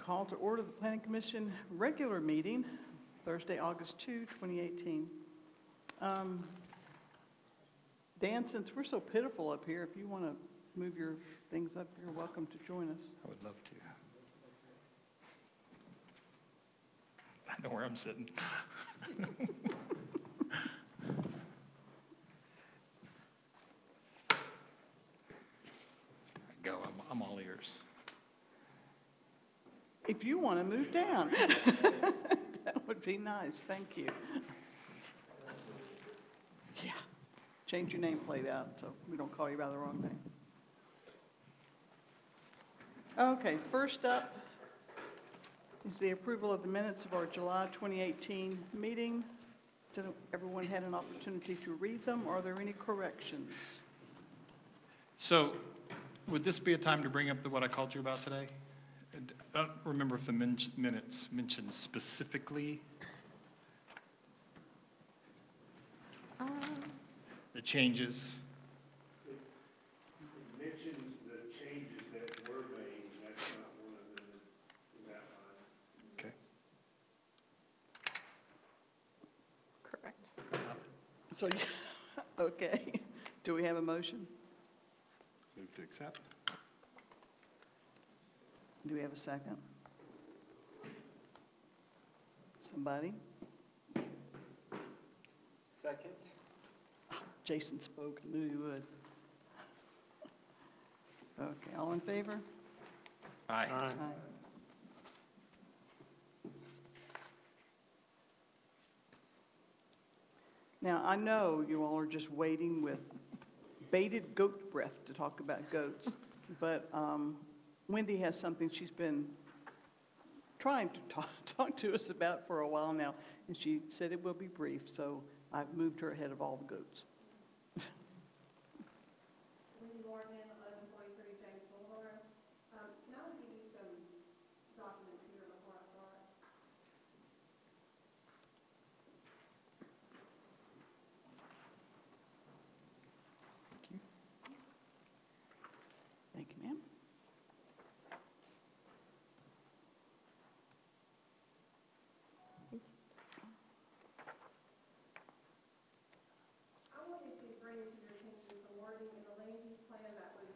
Call to order the Planning Commission regular meeting, Thursday, August 2, 2018. Dan, since we're so pitiful up here, if you want to move your things up, you're welcome to join us. I would love to. I know where I'm sitting. Go, I'm all ears. If you want to move down, that would be nice, thank you. Yeah, change your nameplate out so we don't call you by the wrong name. Okay, first up is the approval of the minutes of our July 2018 meeting. Has everyone had an opportunity to read them? Are there any corrections? So, would this be a time to bring up what I called you about today? I don't remember if the minutes mentioned specifically the changes. It mentions the changes that were made, and that's not one of them in that line. Okay. Correct. So, okay, do we have a motion? Move to accept. Do we have a second? Somebody? Second. Jason spoke, knew he would. Okay, all in favor? Aye. Aye. Now, I know you all are just waiting with bated goat breath to talk about goats, but Wendy has something she's been trying to talk to us about for a while now, and she said it will be brief, so I've moved her ahead of all the goats. Wendy Morgan, 1143 James Boulevard. Can I give you some documents here before I start? Thank you, ma'am. I wanted to bring to your attention some wording in the land use plan that was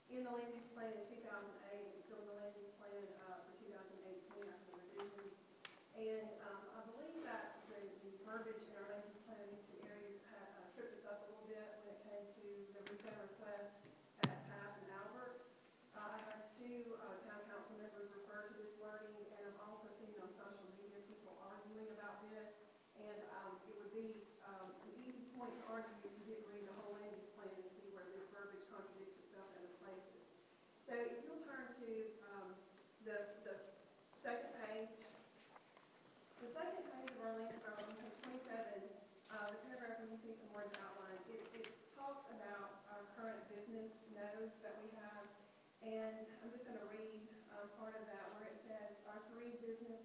in the land use plan in 2008, and still in the land use plan for 2018 after the revisions. And I believe that the verbiage in our land use plan in these two areas tripped us up a little bit when it came to the rezone request at Path and Albert. I had two town council members refer to this wording, and I've also seen on social media people arguing about this. And it would be an easy point to argue if you didn't read the whole land use plan and see where this verbiage contradicts itself in other places. So if you'll turn to the second page. The second page of our land, on page 27, the paragraph where you see some words outlined, it talks about our current business nodes that we have. And I'm just going to read part of that where it says our three business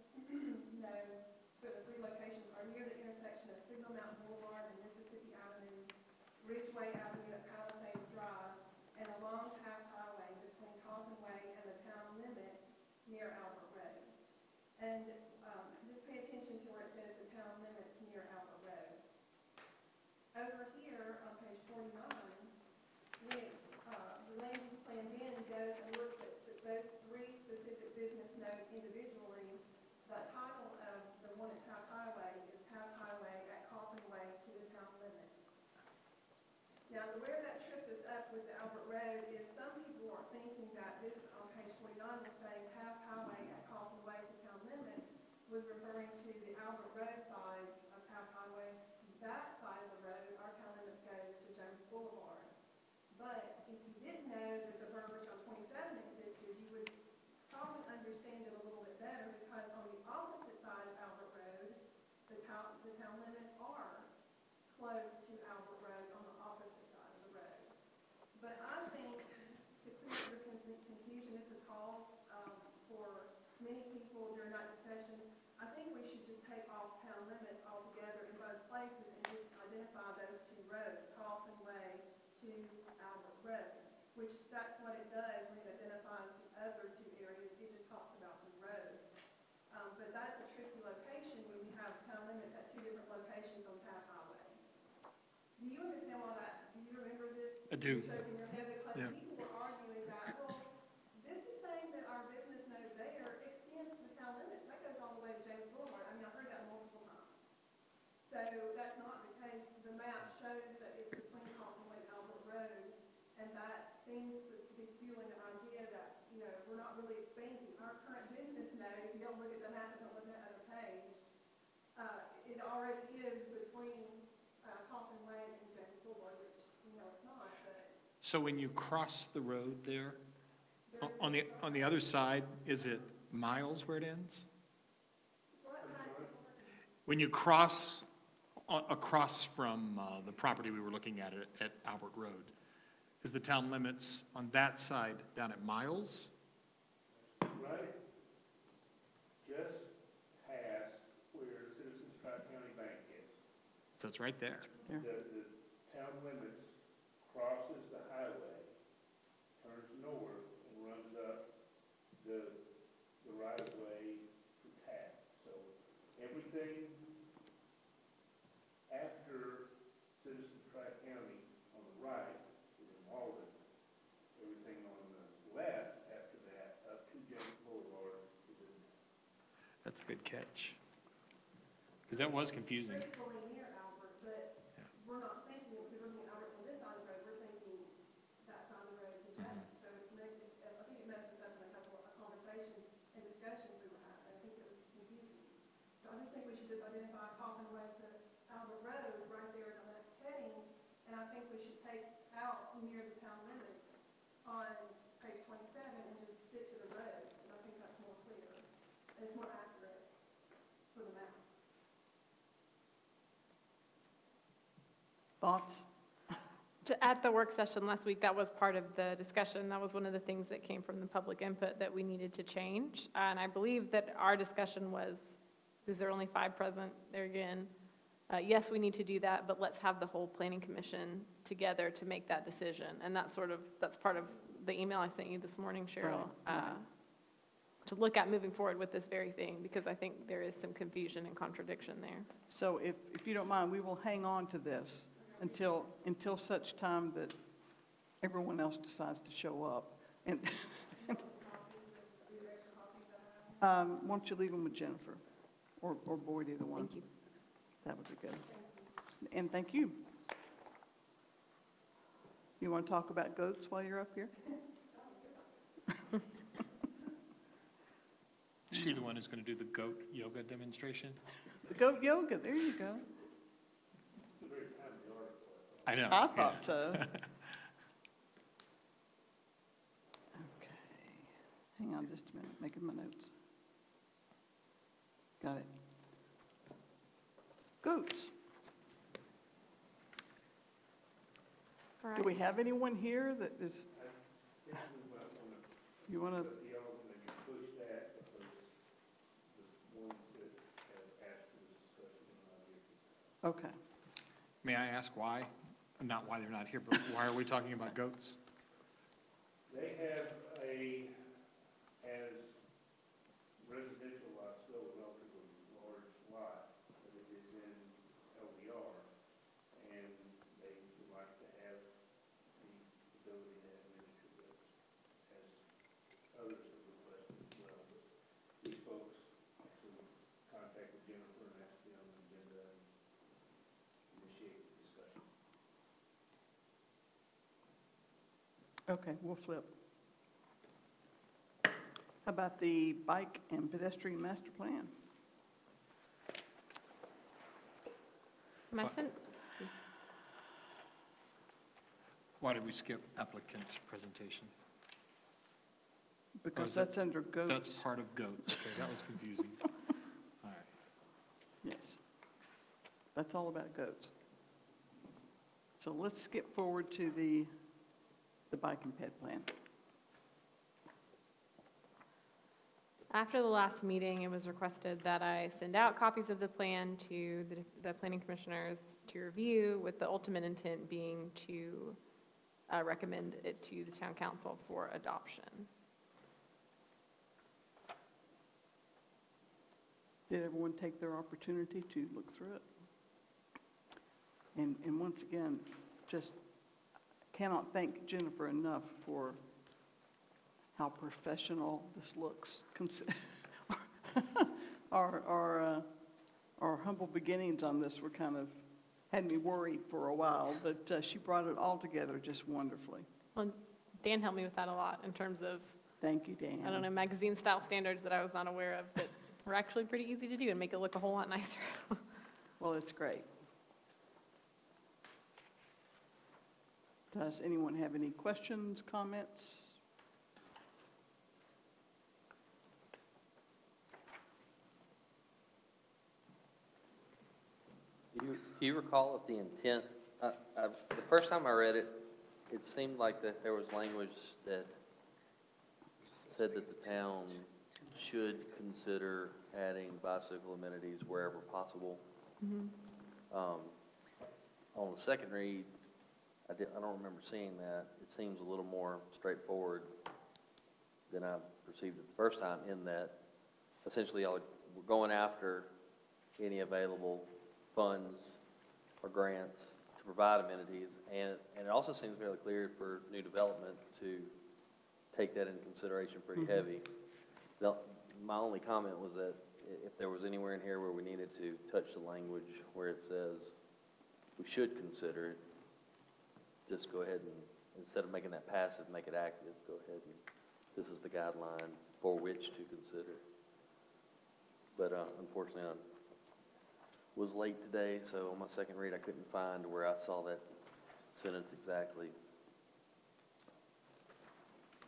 nodes, so the three locations are near the intersection of Signal Mountain Boulevard and Mississippi Avenue, Ridgeway Avenue at Palisades Drive, and along Taft Highway between Coffin Way and the town limits near Albert Road. And just pay attention to where it says the town limits near Albert Road. Over here on page 49, the land use plan then goes and looks at those three specific business nodes individually. The title of the one at Taft Highway is Taft Highway at Coffin Way to the town limits. Now, where that tripped us up with the Albert Road is some people are thinking that this on page 49 was saying Taft Highway at Coffin Way to town limits was referring to the Albert Road side of Taft Highway. That side of the road, our town limits goes to James Boulevard. But if you didn't know that the verbiage on 27 existed, you would probably understand it a little bit better, because on the opposite side of Albert Road, the town limits are close to Albert Road on the opposite side of the road. But I think, to clear your confusion, this is Hall's do. shaking your head because Yeah. people were arguing that, well, this is saying that our business node there extends to the town limits. That goes all the way to James Boulevard. I mean, I've heard that multiple times. So that's not the case. The map shows that it's between Coffin and Albert Road, and that seems to be fueling the idea that, you know, we're not really expanding. Our current business node, if you don't look at the map and don't look at the other page, it already is between Coffin Lane and James Boulevard, which, you know, it's not, but So when you cross the road there, there is. on the other side, is it Miles where it ends? What can I say? When you cross across from the property we were looking at Albert Road, is the town limits on that side down at Miles? Right just past where Citizens Tri-County Bank is. So it's right there. There. The town limits crosses the highway, turns north, and runs up the right-of-way to Taft. So everything after Citizens Tri-County on the right is in Walden. Everything on the left after that, up to James Boulevard, is in. That's a good catch. Because that was confusing. Critically near Albert, but we're not thinking, because we're thinking Albert's on this side of the road, we're thinking that side of the road to James. So I think it messed us up in a couple of conversations and discussions we were having. I think it was confusing. So I just think we should just identify Coffin Way to Albert Road right there on that heading, and I think we should take out near the town limits on page 27 and just stick to the road. And I think that's more clear, and it's more accurate for the map. Thoughts? At the work session last week, that was part of the discussion. That was one of the things that came from the public input that we needed to change. And I believe that our discussion was, is there only 5 present there again? Yes, we need to do that, but let's have the whole planning commission together to make that decision. And that's part of the email I sent you this morning, Cheryl, Right. to look at moving forward with this very thing, because I think there is some confusion and contradiction there. So if you don't mind, we will hang on to this until such time that everyone else decides to show up. And why don't you leave them with Jennifer or Boyd, either one? Thank you. That would be good. And thank you. You want to talk about goats while you're up here? Is she the one who's going to do the goat yoga demonstration? The goat yoga, there you go. I know. I thought so. Okay. Hang on just a minute, making my notes. Got it. Goats. All Do we right. have anyone here that is, you want to, The element that you push that because the ones that have asked for this discussion are not here. okay. May I ask why? Not why they're not here, but why are we talking about goats? They have as residential lots go, a relatively large lot, but it is in LDR, and they would like to have the ability to have miniature goats, as others have requested as well. But these folks actually contacted Jennifer and asked to be on the agenda and initiate the discussion. Okay, we'll flip. How about the bike and pedestrian master plan? Why did we skip applicant's presentation? Because is that- that's under That's goats. part of goats. Okay, that was confusing. All right. Yes. That's all about goats. So let's skip forward to the bike and ped plan. After the last meeting, it was requested that I send out copies of the plan to the planning commissioners to review, with the ultimate intent being to recommend it to the town council for adoption. Did everyone take their opportunity to look through it? And once again, just cannot thank Jennifer enough for how professional this looks. Our humble beginnings on this were kind of, had me worried for a while, but she brought it all together just wonderfully. Well, Dan helped me with that a lot in terms of, Thank you, Dan. I don't know, magazine style standards that I was not aware of that were actually pretty easy to do and make it look a whole lot nicer. Well, it's great. Does anyone have any questions, comments? Do you recall if the intent, the first time I read it, it seemed like that there was language that said that the town should consider adding bicycle amenities wherever possible. On the second read, I don't remember seeing that. It seems a little more straightforward than I perceived it the first time, in that essentially we're going after any available funds or grants to provide amenities, and it also seems fairly clear for new development to take that into consideration pretty heavy. My only comment was that if there was anywhere in here where we needed to touch the language where it says we should consider it, just go ahead and, instead of making that passive, make it active. Go ahead and, this is the guideline for which to consider. But unfortunately, I was late today, so on my second read, I couldn't find where I saw that sentence exactly.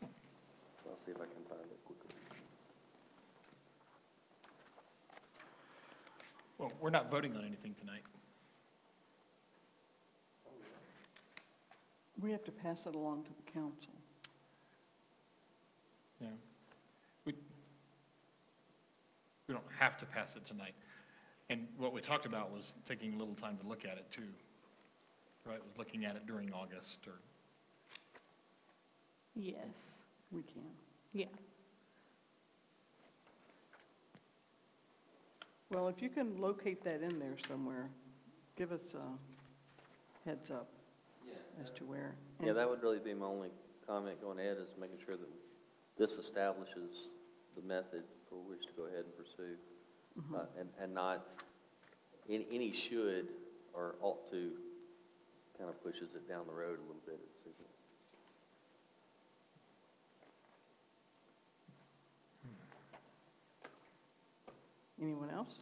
I'll see if I can find it quickly. Well, we're not voting on anything tonight. We have to pass it along to the council. Yeah. We don't have to pass it tonight. And what we talked about was taking a little time to look at it too, right? Was looking at it during August or, Yes, We can. yeah. Well, if you can locate that in there somewhere, give us a heads up as to where. Yeah, that would really be my only comment going ahead, is making sure that this establishes the method for which to go ahead and pursue. And not, any should or ought to kind of pushes it down the road a little bit. Anyone else?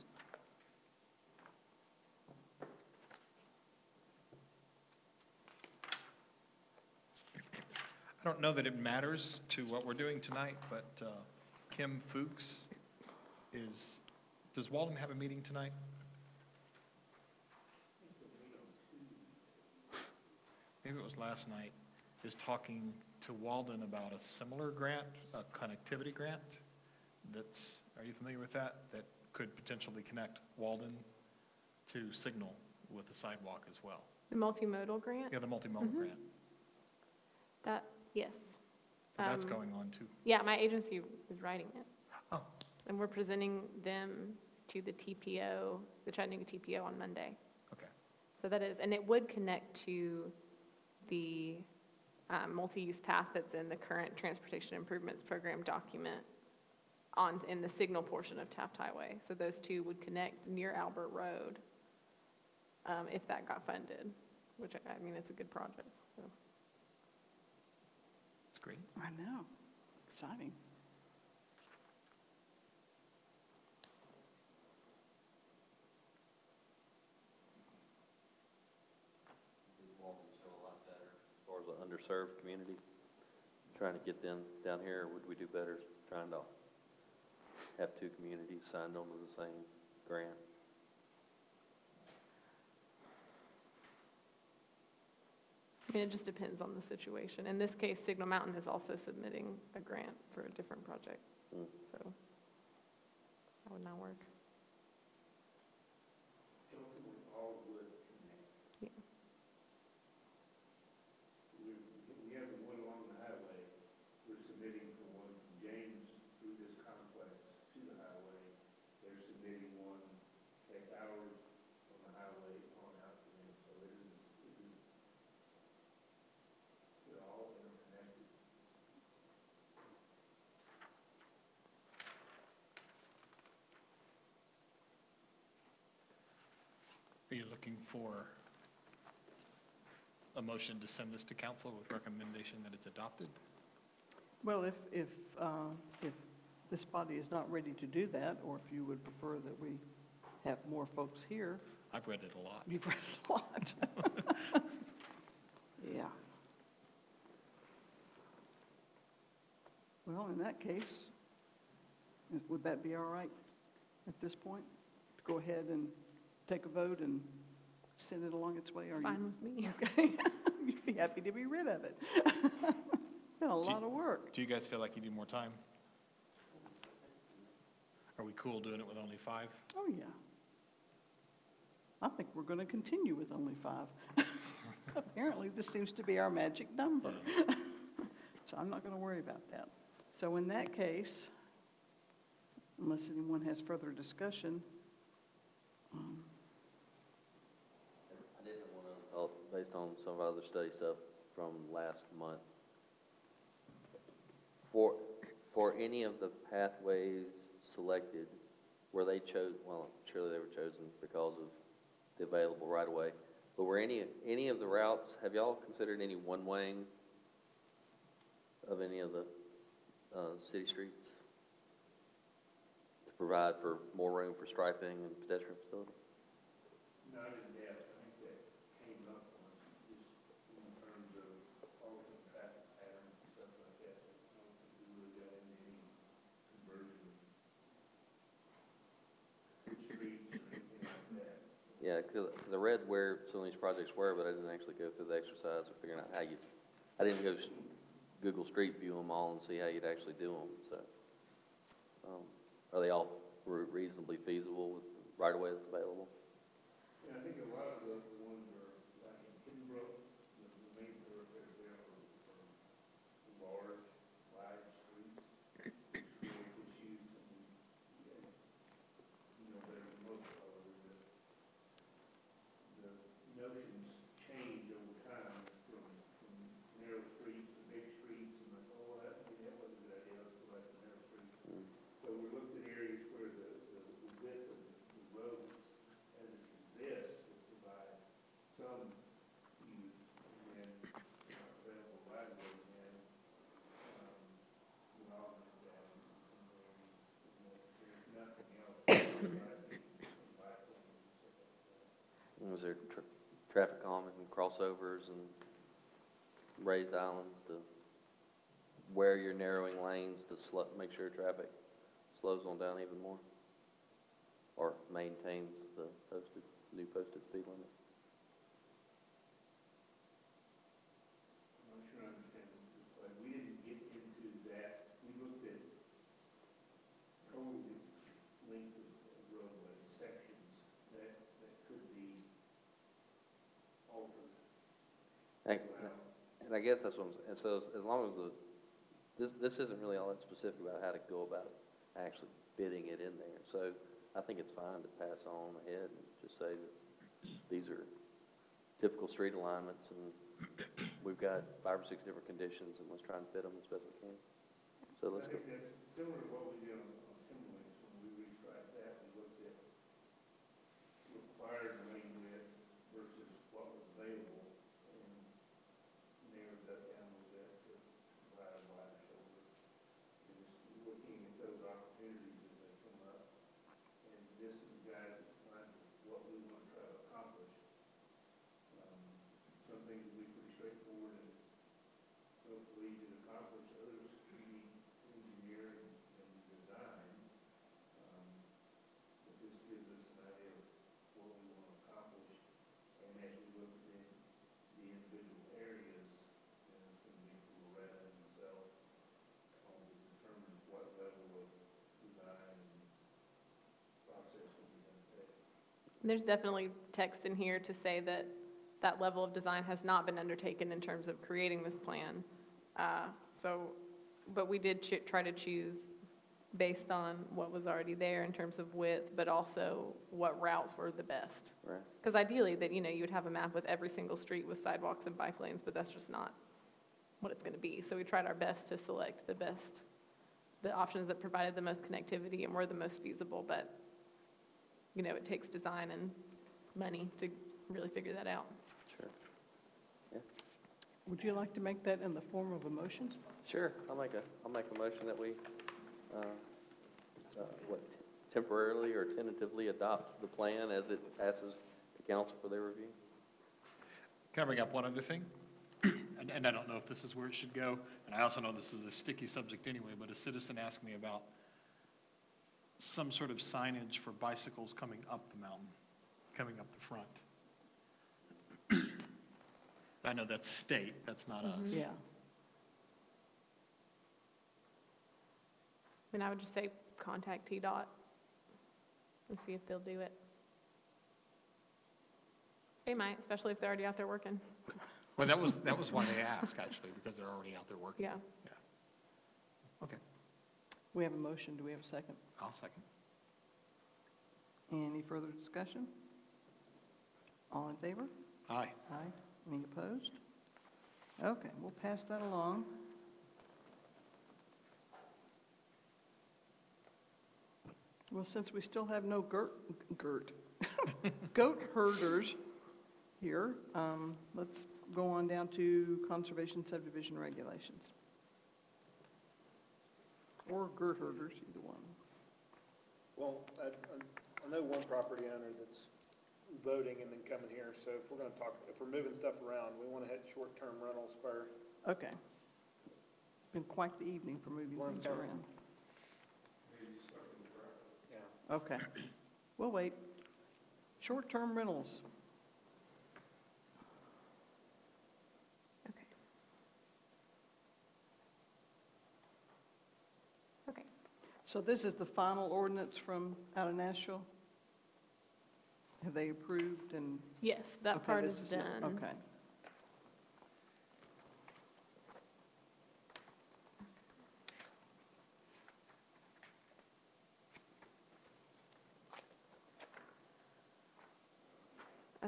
I don't know that it matters to what we're doing tonight, but Kim Fuchs does Walden have a meeting tonight? Maybe it was last night, is talking to Walden about a similar grant, a connectivity grant that's, are you familiar with that? That could potentially connect Walden to Signal with a sidewalk as well. The multimodal grant? Yeah, the multimodal grant. That, yes. So that's going on too. Yeah, my agency is writing it. Oh, And we're presenting them to the TPO, the Chattanooga TPO on Monday. okay. So that is, and it would connect to the multi-use path that's in the current Transportation Improvements Program document in the Signal portion of Taft Highway. So those two would connect near Albert Road if that got funded, which, I mean, it's a good project. So. That's great. I know. Exciting. Walden's still a lot better as far as an underserved community. Trying to get them down here, would we do better trying to have two communities signed on to the same grant? I mean, it just depends on the situation. In this case, Signal Mountain is also submitting a grant for a different project, so that would not work. Yeah. We have the one along the highway, we're submitting for one from James through this complex to the highway. They're submitting one at ours on the highway on out to them, so it is you looking for a motion to send this to council with recommendation that it's adopted? Well, if this body is not ready to do that, or if you would prefer that we have more folks here, I've read it a lot. you've read a lot. Yeah. Well, in that case, would that be all right at this point? To go ahead and take a vote and send it along its way? Are It's you- fine with me. Okay. You'd be happy to be rid of it. Been a lot of work. Do you guys feel like you need more time? Are we cool doing it with only 5? Oh, yeah. I think we're going to continue with only 5. Apparently, this seems to be our magic number. So I'm not going to worry about that. So in that case, unless anyone has further discussion, I didn't want to, based on some of our other study stuff from last month, for any of the pathways selected, were they well, surely they were chosen because of the available right-of-way, but were any of the routes, have y'all considered any one-waying of any of the city streets to provide for more room for striping and pedestrian facility? Not in depth, I think that came up once, just in terms of alternate traffic patterns and stuff like that. I don't think we really got into any conversion of streets or anything like that. Yeah, because I read where some of these projects were, but I didn't actually go through the exercise of figuring out how I didn't go Google Street View them all and see how you'd actually do them, so. Are they all reasonably feasible with right-of-way that's available? And I think a lot of the ones are, like in Kimbrough, the main thoroughfares there are large, wide streets, which create issues, and, better than most, probably, the notions change over time from narrow streets to big streets, and like, oh, well, that wasn't a good idea, let's go back to narrow streets. So we looked at areas where the width of the roads as it exists would provide some use, and then available right of way, and we augment that in some areas. There's nothing else. Was there traffic calming and crossovers and raised islands to where you're narrowing lanes to make sure traffic slows on down even more? Or maintains the new posted speed limit? I'm not sure I understand this, but we didn't get into that. We looked at total length of roadway sections that could be altered. And I guess that's what I'm saying. And so as long as this isn't really all that specific about how to go about actually fitting it in there. So I think it's fine to pass on ahead and just say that these are typical street alignments and we've got 5 or 6 different conditions and let's try and fit them as best we can. So let's I go. think that's similar to what we did on Timberlands when we restriped that. We looked at required lane width versus what was available and narrowed that down a little bit to provide a wider shoulder. And just looking at those opportunities as they come up. And this is guided by what we want to try to accomplish. Some things will be pretty straightforward and hopefully easy to accomplish. Others we need engineer and design. But this gives us an idea of what we want to accomplish. And as we look at the individual areas, then it's going to be for Loretta and myself to determine what level of design and process will be undertaken. There's definitely text in here to say that that level of design has not been undertaken in terms of creating this plan. But we did try to choose based on what was already there in terms of width, but also what routes were the best. Right. Because ideally, that, you would have a map with every single street with sidewalks and bike lanes, but that's just not what it's going to be. So we tried our best to select the options that provided the most connectivity and were the most feasible, but, it takes design and money to really figure that out. Sure. Would you like to make that in the form of a motion? Sure, I'll make a motion that we, temporarily or tentatively adopt the plan as it passes the council for their review. Can I bring up one other thing? And I don't know if this is where it should go, and I also know this is a sticky subject anyway, but a citizen asked me about some sort of signage for bicycles coming up the mountain, coming up the front. I know that's state, that's not us. Yeah. I mean, I would just say contact TDOT and see if they'll do it. They might, especially if they're already out there working. Well, that was why they asked, actually, because they're already out there working. Yeah. Okay, We have a motion. Do we have a second? I'll second. Any further discussion? All in favor? Aye. Aye. Any opposed? Okay, we'll pass that along. Well, since we still have no goat herders here, let's go on down to conservation subdivision regulations. Or goat herders, either one. Well, I know one property owner that's voting and then coming here, so if we're moving stuff around, we want to hit short-term rentals first. Okay. Been quite the evening for moving One things term. around. Yeah. Okay. We'll wait. Short-term rentals. Okay. Okay. So this is the final ordinance from out of Nashville? Have they approved and? Yes, that okay, part this is not- done. Okay.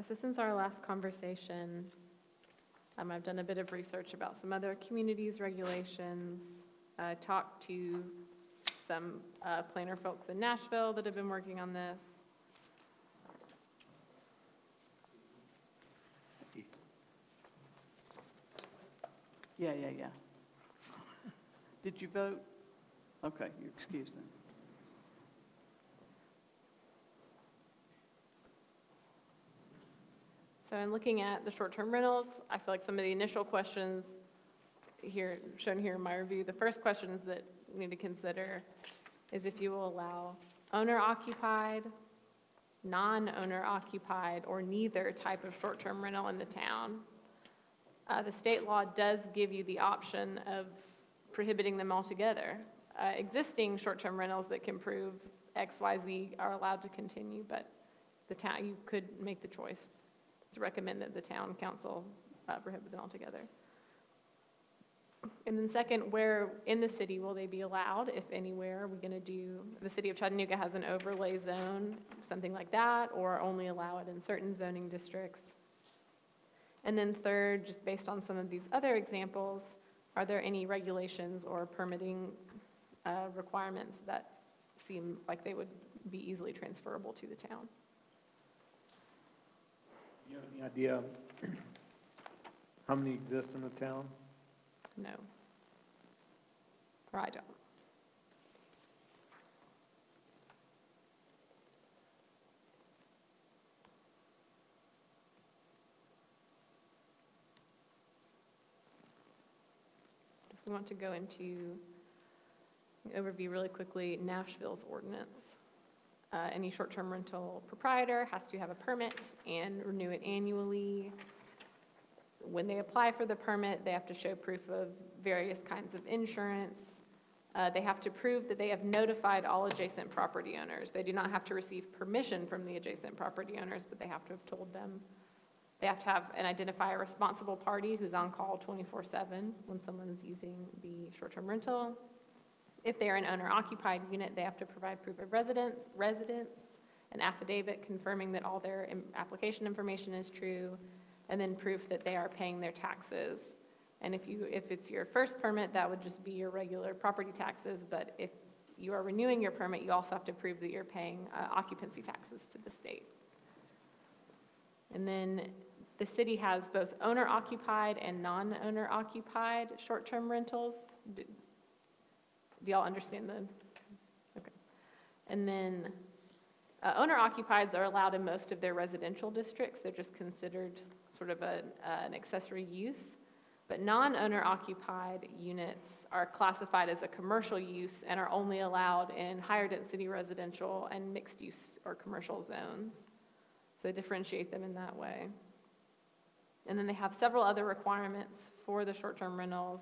So since our last conversation, I've done a bit of research about some other communities' regulations. I talked to some planner folks in Nashville that have been working on this. Yeah. Did you vote? Okay, you're excused then. So in looking at the short-term rentals, I feel like some of the initial questions here, shown here in my review, the first questions that we need to consider is if you will allow owner-occupied, non-owner occupied, or neither type of short-term rental in the town. The state law does give you the option of prohibiting them altogether. Existing short-term rentals that can prove X, Y, Z are allowed to continue, but the town, you could make the choice to recommend that the town council prohibit them altogether. And then second, where in the city will they be allowed, if anywhere? Are we going to do, the city of Chattanooga has an overlay zone, something like that, or only allow it in certain zoning districts? And then third, just based on some of these other examples, are there any regulations or permitting requirements that seem like they would be easily transferable to the town? You have any idea how many exist in the town? No. Or I don't. If we want to go into overview really quickly, Nashville's ordinance. Any short-term rental proprietor has to have a permit and renew it annually. When they apply for the permit, they have to show proof of various kinds of insurance. They have to prove that they have notified all adjacent property owners. They do not have to receive permission from the adjacent property owners, but they have to have told them. They have to have and identify a responsible party who's on call 24/7 when someone's using the short-term rental. If they're an owner-occupied unit, they have to provide proof of residence, an affidavit confirming that all their application information is true, and then proof that they are paying their taxes. And if it's your first permit, that would just be your regular property taxes, but if you are renewing your permit, you also have to prove that you're paying occupancy taxes to the state. And then the city has both owner-occupied and non-owner occupied short-term rentals. Do y'all understand the, okay. And then owner-occupieds are allowed in most of their residential districts. They're just considered sort of an accessory use. But non-owner occupied units are classified as a commercial use and are only allowed in higher density residential and mixed use or commercial zones. So they differentiate them in that way. And then they have several other requirements for the short-term rentals.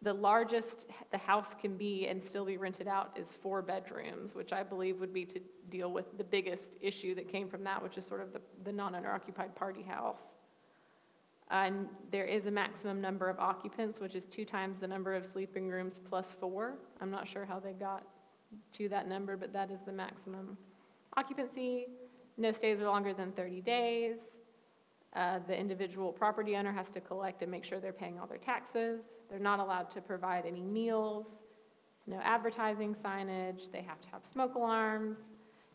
The largest the house can be and still be rented out is 4 bedrooms, which I believe would be to deal with the biggest issue that came from that, which is sort of the non-owner occupied party house. And there is a maximum number of occupants, which is 2 times the number of sleeping rooms plus 4. I'm not sure how they got to that number, but that is the maximum occupancy. No stays are longer than 30 days. The individual property owner has to collect and make sure they're paying all their taxes. They're not allowed to provide any meals, no advertising signage. They have to have smoke alarms.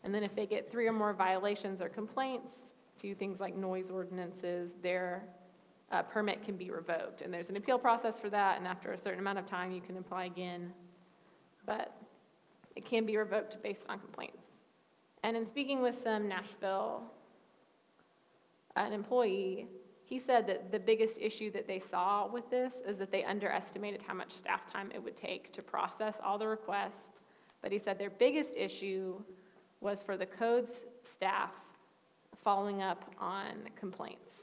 And then if they get 3 or more violations or complaints to things like noise ordinances, their permit can be revoked. And there's an appeal process for that, and after a certain amount of time, you can apply again. But it can be revoked based on complaints. And in speaking with some Nashville, an employee, he said that the biggest issue that they saw with this is that they underestimated how much staff time it would take to process all the requests. But he said their biggest issue was for the codes staff following up on complaints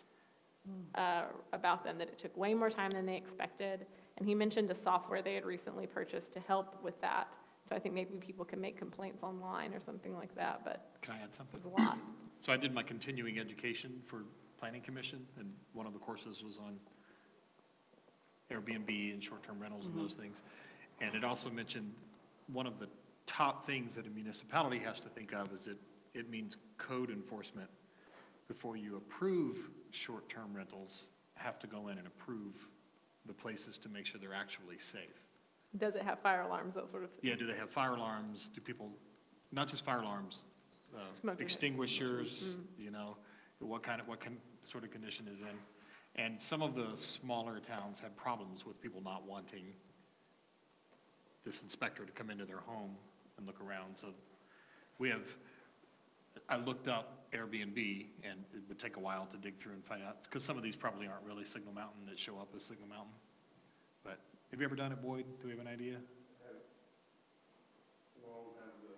about them, that it took way more time than they expected. And he mentioned a software they had recently purchased to help with that. So I think maybe people can make complaints online or something like that, but Can I add something? it's a lot. So I did my continuing education for Planning Commission, and one of the courses was on Airbnb and short-term rentals and those things. And it also mentioned one of the top things that a municipality has to think of is that it means code enforcement. Before you approve short-term rentals, have to go in and approve the places to make sure they're actually safe. Does it have fire alarms, that sort of thing? Yeah, do they have fire alarms? Do people, not just fire alarms, Smoke extinguishers, you know, what sort of condition is in? And some of the smaller towns have problems with people not wanting this inspector to come into their home and look around. So I looked up Airbnb, and it would take a while to dig through and find out, because some of these probably aren't really Signal Mountain that show up as Signal Mountain. But have you ever done it, Boyd? Do we have an idea? Long time ago,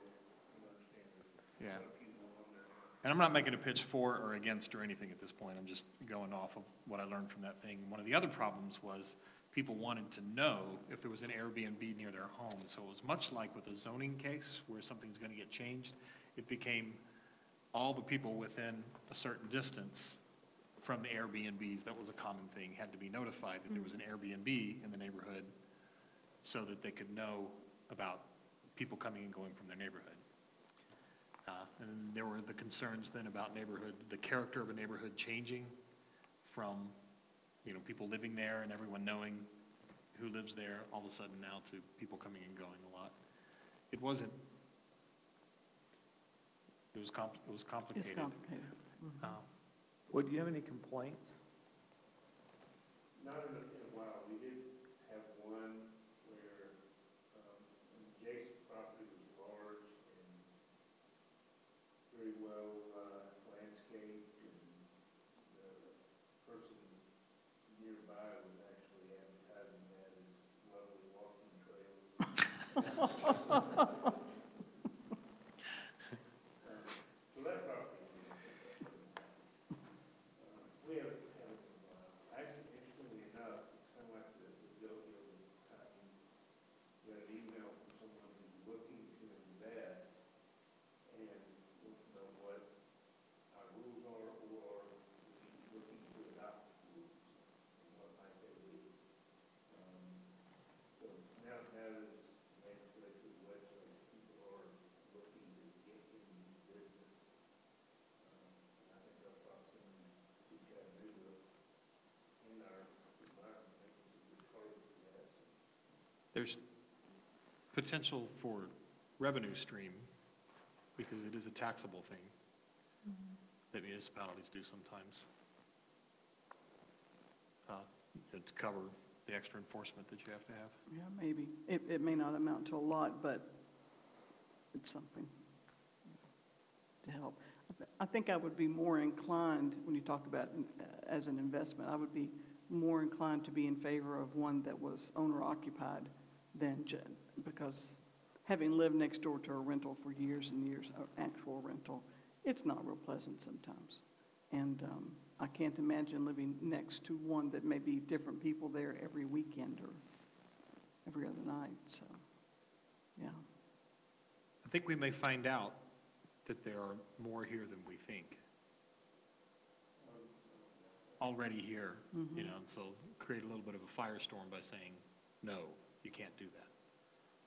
I understand there's Yeah. a lot of people on there. And I'm not making a pitch for or against or anything at this point. I'm just going off of what I learned from that thing. One of the other problems was people wanted to know if there was an Airbnb near their home. So it was much like with a zoning case where something's going to get changed. It became all the people within a certain distance from the Airbnbs, that was a common thing, had to be notified that there was an Airbnb in the neighborhood so that they could know about people coming and going from their neighborhood. And there were the concerns then about the character of a neighborhood changing from, you know, people living there and everyone knowing who lives there all of a sudden now to people coming and going a lot. It was complicated. It's complicated. Would you have any complaints? Not in a while. We did have one where an adjacent property was large and very well landscaped, and the person nearby was actually advertising that as lovely walking trails. So that property, we haven't had it in a while. Actually, interestingly enough, it's kind of like the Bill Hill time. We got an email from someone who's looking to invest and wants to know what our rules are, or looking to adopt rules, and what might they be. So now that is made its way through the website, people are looking to get into business. I think that's something we try to do in our environment. I think it's a good target for that. There's potential for revenue stream because it is a taxable thing. that municipalities do sometimes, to cover the extra enforcement that you have to have. Yeah, maybe. It may not amount to a lot, but it's something to help. I think I would be more inclined, when you talk about as an investment, I would be more inclined to be in favor of one that was owner-occupied than, because having lived next door to a rental for years and years, an actual rental, it's not real pleasant sometimes. And I can't imagine living next to one that may be different people there every weekend or every other night, so, yeah. I think we may find out that there are more here than we think. Already here, you know, and so create a little bit of a firestorm by saying, no, you can't do that.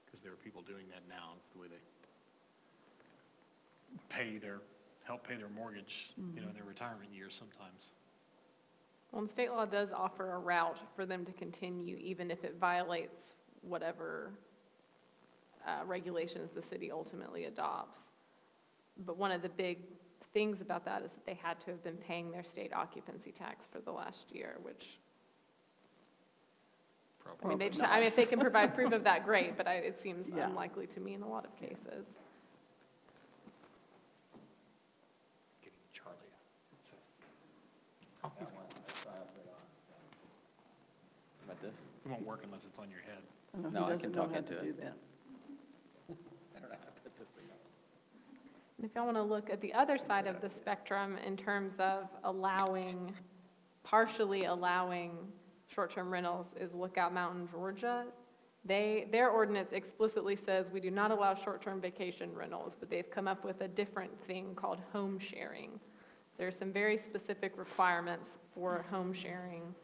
Because there are people doing that now. It's the way they help pay their mortgage, you know, in their retirement years sometimes. Well, and state law does offer a route for them to continue, even if it violates whatever regulations the city ultimately adopts. But one of the big things about that is that they had to have been paying their state occupancy tax for the last year, which, I mean, if they can provide proof of that, great, but it seems Yeah. unlikely to me in a lot of cases. Getting Charlie. About this? It won't work unless it's on your head. I don't know, No, who I can doesn't know talk how into to it. do that? I don't know how to put this thing up. And if y'all want to look at the other side of the spectrum in terms of partially allowing short-term rentals, is Lookout Mountain, Georgia. Their ordinance explicitly says we do not allow short-term vacation rentals, but they've come up with a different thing called home sharing. There's some very specific requirements for home sharing.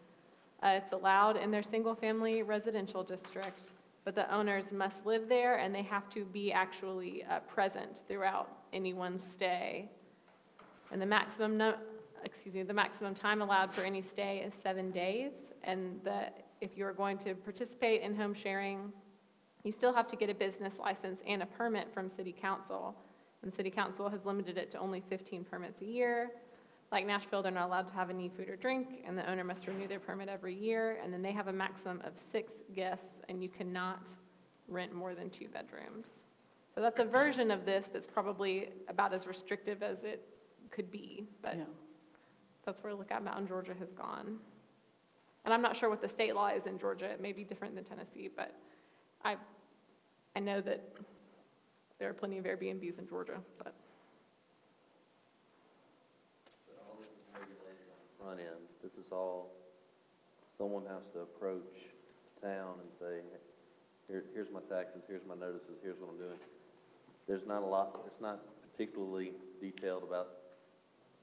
It's allowed in their single-family residential district, but the owners must live there and they have to be actually present throughout anyone's stay. And the maximum time allowed for any stay is 7 days. And if you're going to participate in home sharing, you still have to get a business license and a permit from city council. And city council has limited it to only 15 permits a year. Like Nashville, they're not allowed to have any food or drink, and the owner must renew their permit every year. And then they have a maximum of 6 guests, and you cannot rent more than 2 bedrooms. So that's a version of this that's probably about as restrictive as it could be, but Yeah. that's where Lookout Mountain, Georgia has gone. And I'm not sure what the state law is in Georgia. It may be different than Tennessee, but I know that there are plenty of Airbnbs in Georgia, but. All this is regulated on the front end. This is all, someone has to approach town and say, here's my taxes, here's my notices, here's what I'm doing. There's not a lot, it's not particularly detailed about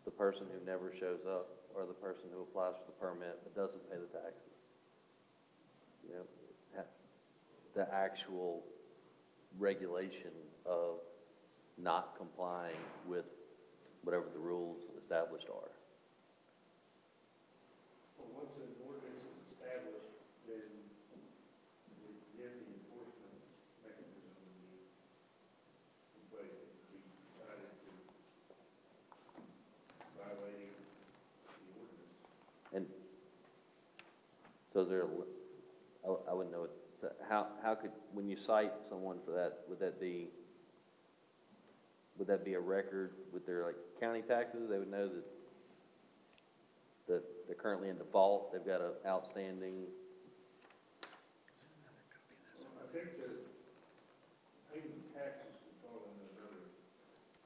the person who never shows up or the person who applies for the permit but doesn't pay the taxes. You know, the actual regulation of not complying with whatever the rules established are. Well, once an ordinance is established, then the enforcement mechanism would be in place. It would be decided to violating the ordinance. And so I wouldn't know it. So how could, when you cite someone for that, would that be a record with their like county taxes? They would know that they're currently in default, they've got an outstanding. I think that paying taxes would fall in another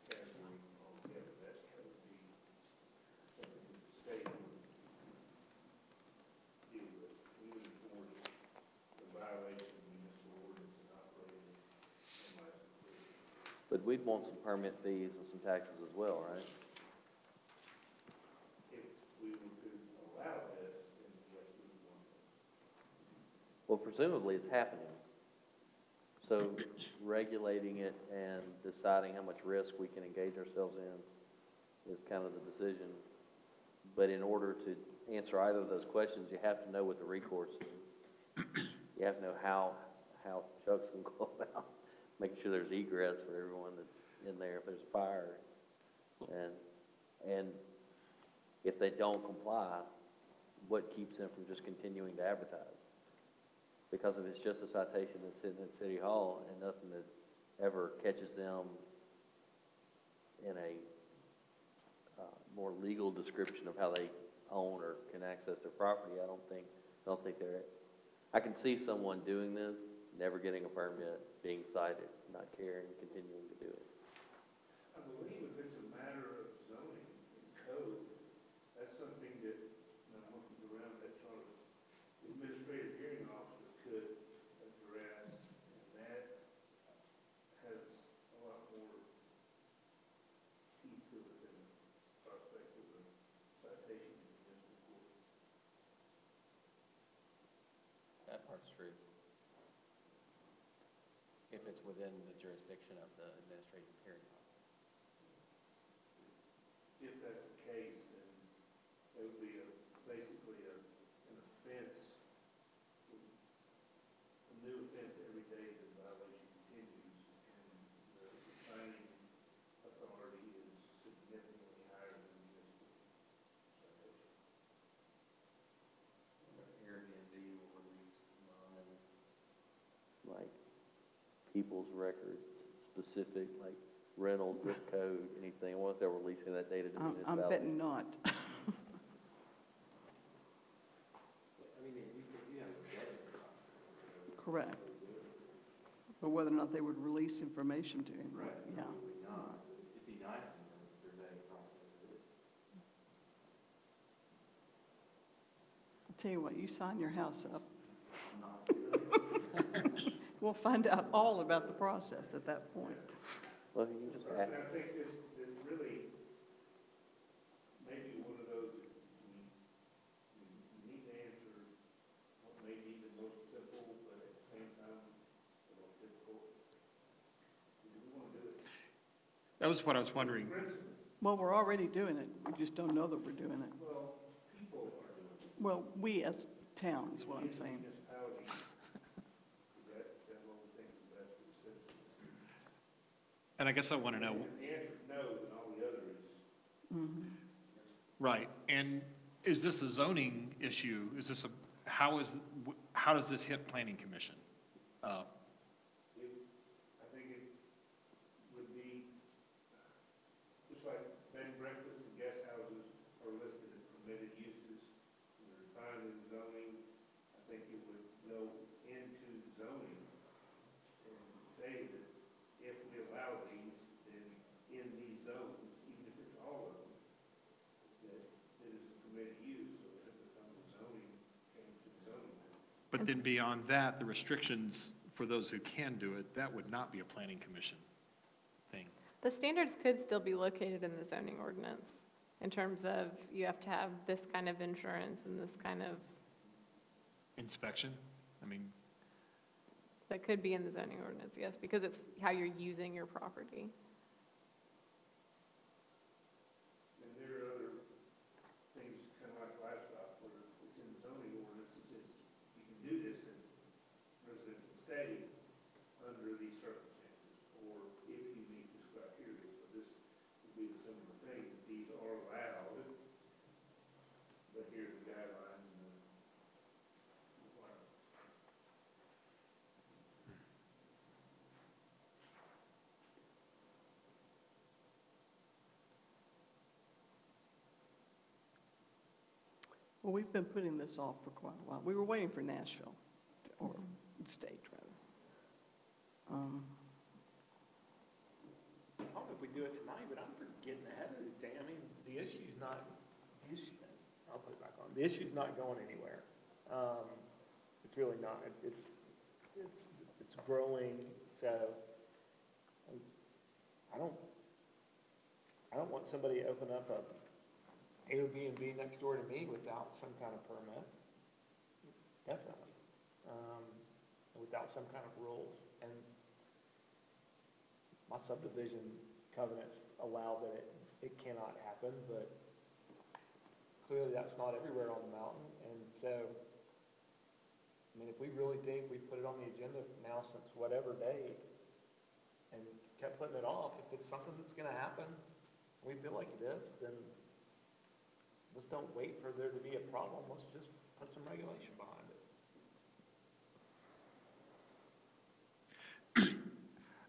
category altogether. That would be something that the state would deal with. We would enforce the violation of municipal ordinance and operating unlicensed business. But we'd want some permit fees and some taxes as well, right? If we were to allow this, then yes, we would want to. Well, presumably it's happening. So regulating it and deciding how much risk we can engage ourselves in is kind of the decision. But in order to answer either of those questions, you have to know what the recourse is. You have to know how Chuck's going to go about making sure there's egress for everyone that's in there if there's a fire. And if they don't comply, what keeps them from just continuing to advertise? Because if it's just a citation that's sitting at City Hall and nothing that ever catches them in a more legal description of how they own or can access their property, I don't think they're, I can see someone doing this, never getting a permit, being cited, not caring, continuing to do it. I believe if it's a matter of zoning and code, that's something that, and I'm looking around that sort of administrative hearing officers could address, and that has a lot more teeth to it than the prospect of a citation in the municipal court. That part's true. If it's within the jurisdiction of the administrative hearing officer. If that's the case, then it would be basically an offense, a new offense every day that the violation continues, and the finding authority is significantly higher than the municipal citation. Airbnb will release Like people's records, specific, like rental, zip code, anything, what if they're releasing that data to I'm municipalities? betting not. I mean, you have a vetting process. Correct. But whether or not they would release information to him. Right. Yeah. Probably not. It'd be nice in their vetting process. I'll tell you what, you sign your house up. Not really. We'll find out all about the process at that point. Well, you can just add, And I think this really may be one of those that we need to answer what may be the most simple, but at the same time, the most difficult. Do we want to do it? That was what I was wondering. Well, we're already doing it. We just don't know that we're doing it. Well, people are doing it. Well, we as town is what I'm saying. Municipalities, that one of the things that's best for the citizens. And I guess I want to know, If the answer is no, then all the other is, Mhm. right, and is this a zoning issue? Is this how does this hit planning commission? I think it would be, just like bed and breakfast and guest houses are listed as permitted uses, and they're defined in zoning. I think it would go into zoning and say that if we allow these, then in these zones, even if it's all of them, that it is a permitted use, so if it becomes a zoning, change to zoning. But then beyond that, the restrictions for those who can do it, that would not be a planning commission thing. The standards could still be located in the zoning ordinance in terms of you have to have this kind of insurance and this kind of, Inspection, I mean, that could be in the zoning ordinance, yes, because it's how you're using your property. And there are other things, kind of like livestock, where it's in the zoning ordinance, it says you can do this in residential setting under these circumstances, or if you meet this criteria. So this would be a similar thing, that these are allowed, but here's the guidelines and the requirements. Well, we've been putting this off for quite a while. We were waiting for Nashville, or state, rather. I don't know if we do it tonight, but I'm for getting ahead of the thing. I mean, the issue's not, I'll put it back on. The issue's not going anywhere. It's really not. It's growing, so I don't want somebody to open up a Airbnb next door to me without some kind of permit. Definitely. Without some kind of rules. And my subdivision covenants allow that it cannot happen, but clearly that's not everywhere on the mountain. And so, I mean, if we really think we put it on the agenda now since whatever date and kept putting it off, if it's something that's gonna happen, we feel like it is, then let's don't wait for there to be a problem, let's just put some regulation behind it.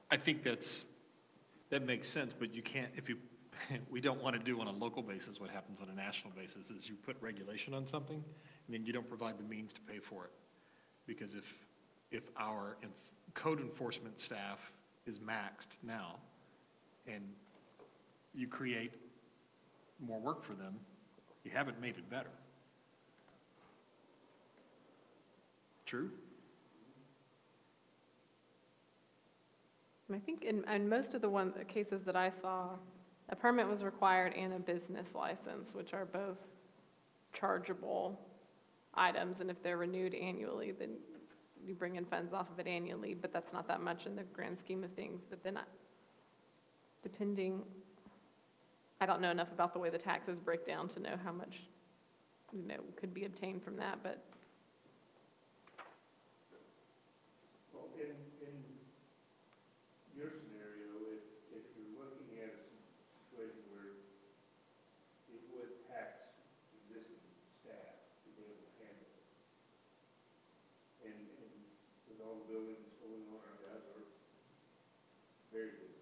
I think that makes sense, but you can't, if you, we don't want to do on a local basis what happens on a national basis, is you put regulation on something, and then you don't provide the means to pay for it. Because if our code enforcement staff is maxed now, and you create more work for them, you haven't made it better. True? I think in most of the cases that I saw, a permit was required and a business license, which are both chargeable items, and if they're renewed annually, then you bring in funds off of it annually, but that's not that much in the grand scheme of things. But then depending, I don't know enough about the way the taxes break down to know how much, could be obtained from that, but Well, in your scenario, if you're looking at a situation where it would tax existing staff to be able to handle it, and with all the buildings going on, our guys are very good.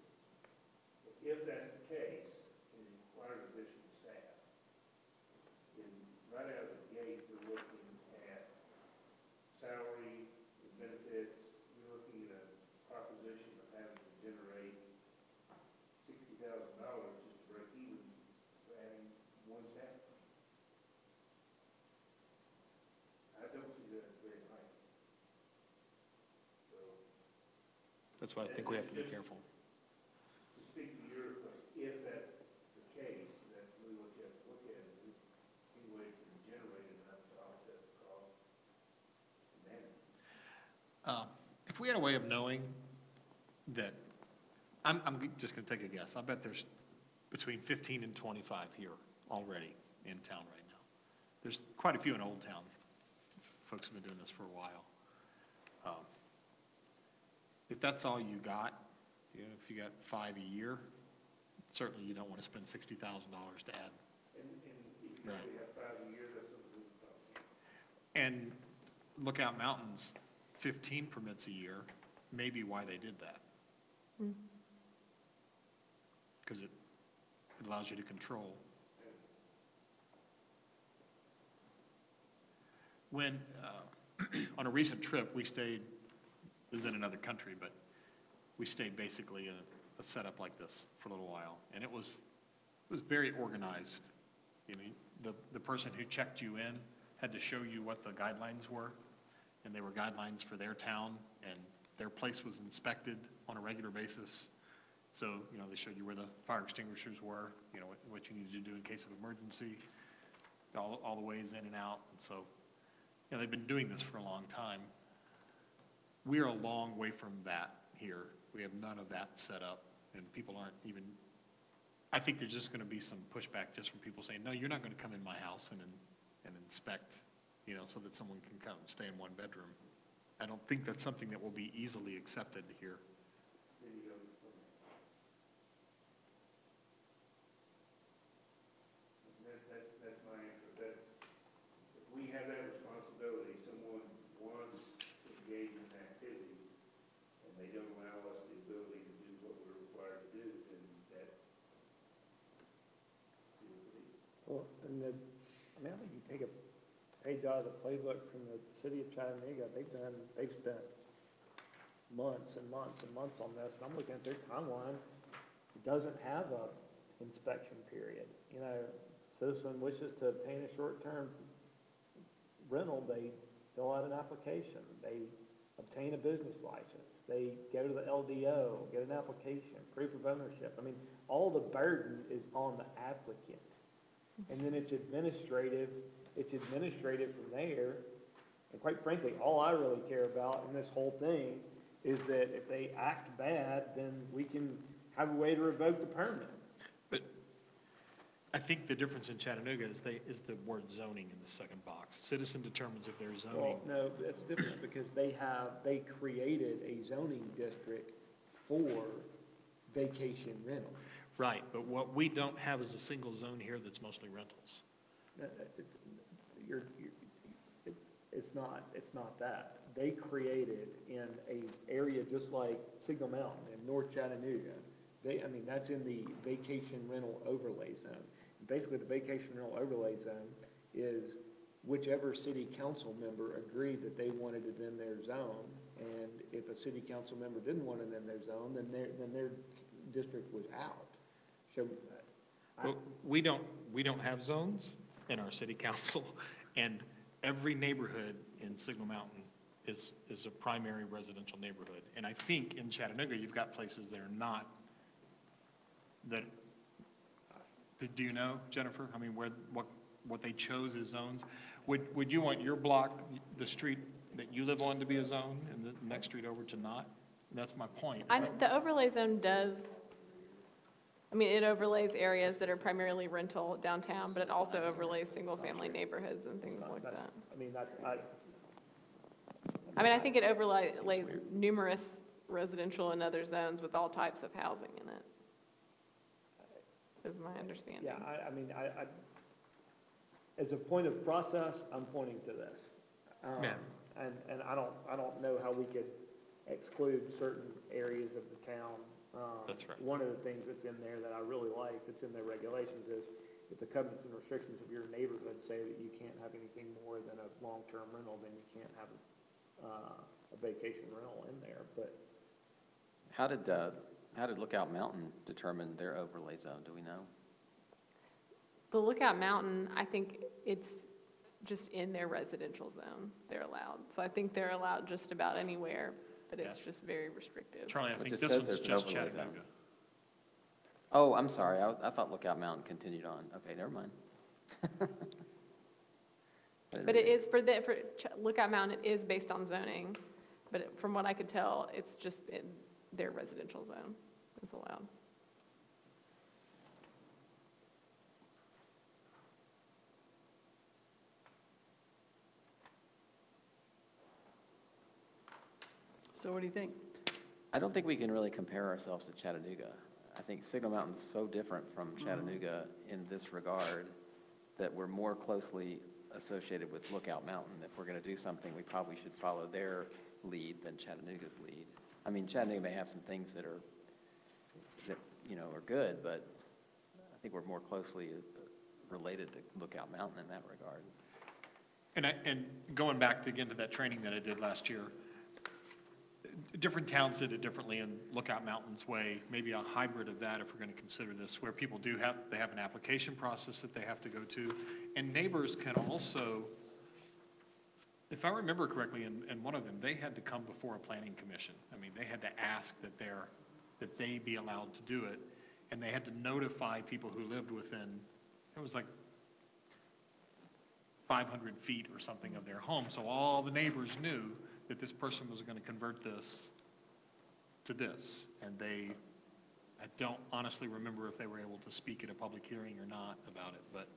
If that's the case, and it requires additional staff, then right out of the gate, we're looking at salary, benefits, you're looking at a proposition of having to generate $60,000 just to break even for adding one staff. I don't see that as very high. So, That's why I think we have to be careful. to speak to your question, if that's the case, that's really what you have to look at, is any way to generate enough to offset the cost and manage. If we had a way of knowing that, I'm just going to take a guess. I bet there's between 15 and 25 here already in town right now. There's quite a few in Old Town. Folks have been doing this for a while. If that's all you got, if you got 5 a year, certainly you don't want to spend $60,000 to add. And if you Right. only have 5 a year, that's what we're talking. And Lookout Mountain's 15 permits a year, maybe why they did that. Because it allows you to control. When, on a recent trip, we stayed, it was in another country, but we stayed basically a setup like this for a little while. And it was very organized. The person who checked you in had to show you what the guidelines were, and they were guidelines for their town, and their place was inspected on a regular basis. So, they showed you where the fire extinguishers were, what you needed to do in case of emergency, all the ways in and out. And so, they've been doing this for a long time. We're a long way from that here. We have none of that set up, and people aren't even, I think there's just going to be some pushback just from people saying, no, you're not going to come in my house and inspect, so that someone can come and stay in one bedroom. I don't think that's something that will be easily accepted here. There you go. That's my answer. If we have that responsibility, someone wants to engage in an activity, and they don't allow us the ability to do what we're required to do, then that is what it is. Well, I think you take a page out of the playbook from the city of Chattanooga, they've spent months and months and months on this, and I'm looking at their timeline, it doesn't have a inspection period. Citizen wishes to obtain a short-term rental, they fill out an application, they obtain a business license, they go to the LDO, get an application, proof of ownership. All the burden is on the applicant. And then it's administrative from there. And quite frankly, all I really care about in this whole thing is that if they act bad, then we can have a way to revoke the permit. But I think the difference in Chattanooga is the word zoning in the second box. Citizen determines if they're zoning. Well, no, that's different because they created a zoning district for vacation rental. Right, but what we don't have is a single zone here that's mostly rentals. it's not that. They created in a area just like Signal Mountain in North Chattanooga. That's in the vacation rental overlay zone. Basically, the vacation rental overlay zone is whichever city council member agreed that they wanted it in their zone. And if a city council member didn't want it in their zone, then their district was out. So, Well, we don't have zones in our city council, and every neighborhood in Signal Mountain is a primary residential neighborhood. And I think in Chattanooga, you've got places that are not, do you know, Jennifer? I mean, what they chose as zones? Would you want your block, the street that you live on, to be a zone, and the next street over to not? That's my point. The overlay zone does, it overlays areas that are primarily rental downtown, but it also overlays single-family neighborhoods and things like that. I think it overlays numerous residential and other zones with all types of housing in it, is my understanding. Yeah, as a point of process, I'm pointing to this. Yeah. And I don't know how we could exclude certain areas of the town. That's right. One of the things that's in there that I really like, that's in their regulations, is if the covenants and restrictions of your neighborhood say that you can't have anything more than a long-term rental, then you can't have a vacation rental in there. But How did Lookout Mountain determine their overlay zone? Do we know? The Lookout Mountain, I think it's just in their residential zone, they're allowed. So I think they're allowed just about anywhere, but it's Yeah. just very restrictive. Charlie, I It think just this says one's there's an just overlay zone. Chattanooga. Oh, I'm sorry. I thought Lookout Mountain continued on. Okay, never mind. But it is, Lookout Mountain, it is based on zoning, but from what I could tell, it's just in their residential zone is allowed. So what do you think? I don't think we can really compare ourselves to Chattanooga. I think Signal Mountain's so different from Chattanooga in this regard that we're more closely associated with Lookout Mountain. If we're going to do something, we probably should follow their lead than Chattanooga's lead. Chattanooga may have some things that are good, but I think we're more closely related to Lookout Mountain in that regard. And going back again to that training that I did last year, different towns did it differently in Lookout Mountain's way, maybe a hybrid of that if we're going to consider this, where people they have an application process that they have to go to, and neighbors can also, if I remember correctly, in one of them, they had to come before a planning commission. They had to ask that they be allowed to do it, and they had to notify people who lived within, it was like 500 feet or something of their home, so all the neighbors knew that this person was going to convert this to this. And I don't honestly remember if they were able to speak at a public hearing or not about it, but.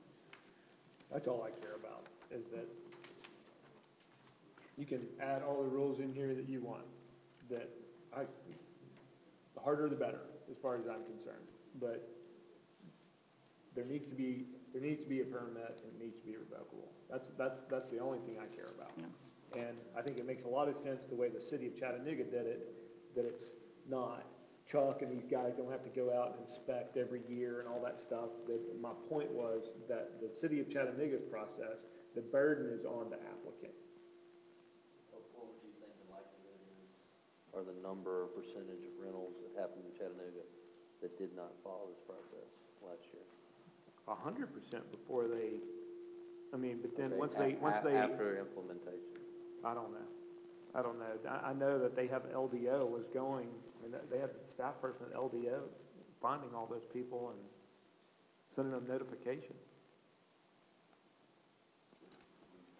that's all I care about, is that you can add all the rules in here that you want. The harder the better, as far as I'm concerned. But there needs to be a permit, and it needs to be revocable. That's the only thing I care about. Yeah. And I think it makes a lot of sense the way the city of Chattanooga did it, that it's not Chuck and these guys don't have to go out and inspect every year and all that stuff. That my point was that the city of Chattanooga's process, the burden is on the applicant. What would you think the likelihood is, or the number or percentage of rentals that happened in Chattanooga that did not follow this process last year? 100% before they, but then Okay, once they. After implementation. I don't know. I know that they have LDO was going, and they had a staff person at LDO finding all those people and sending them notification.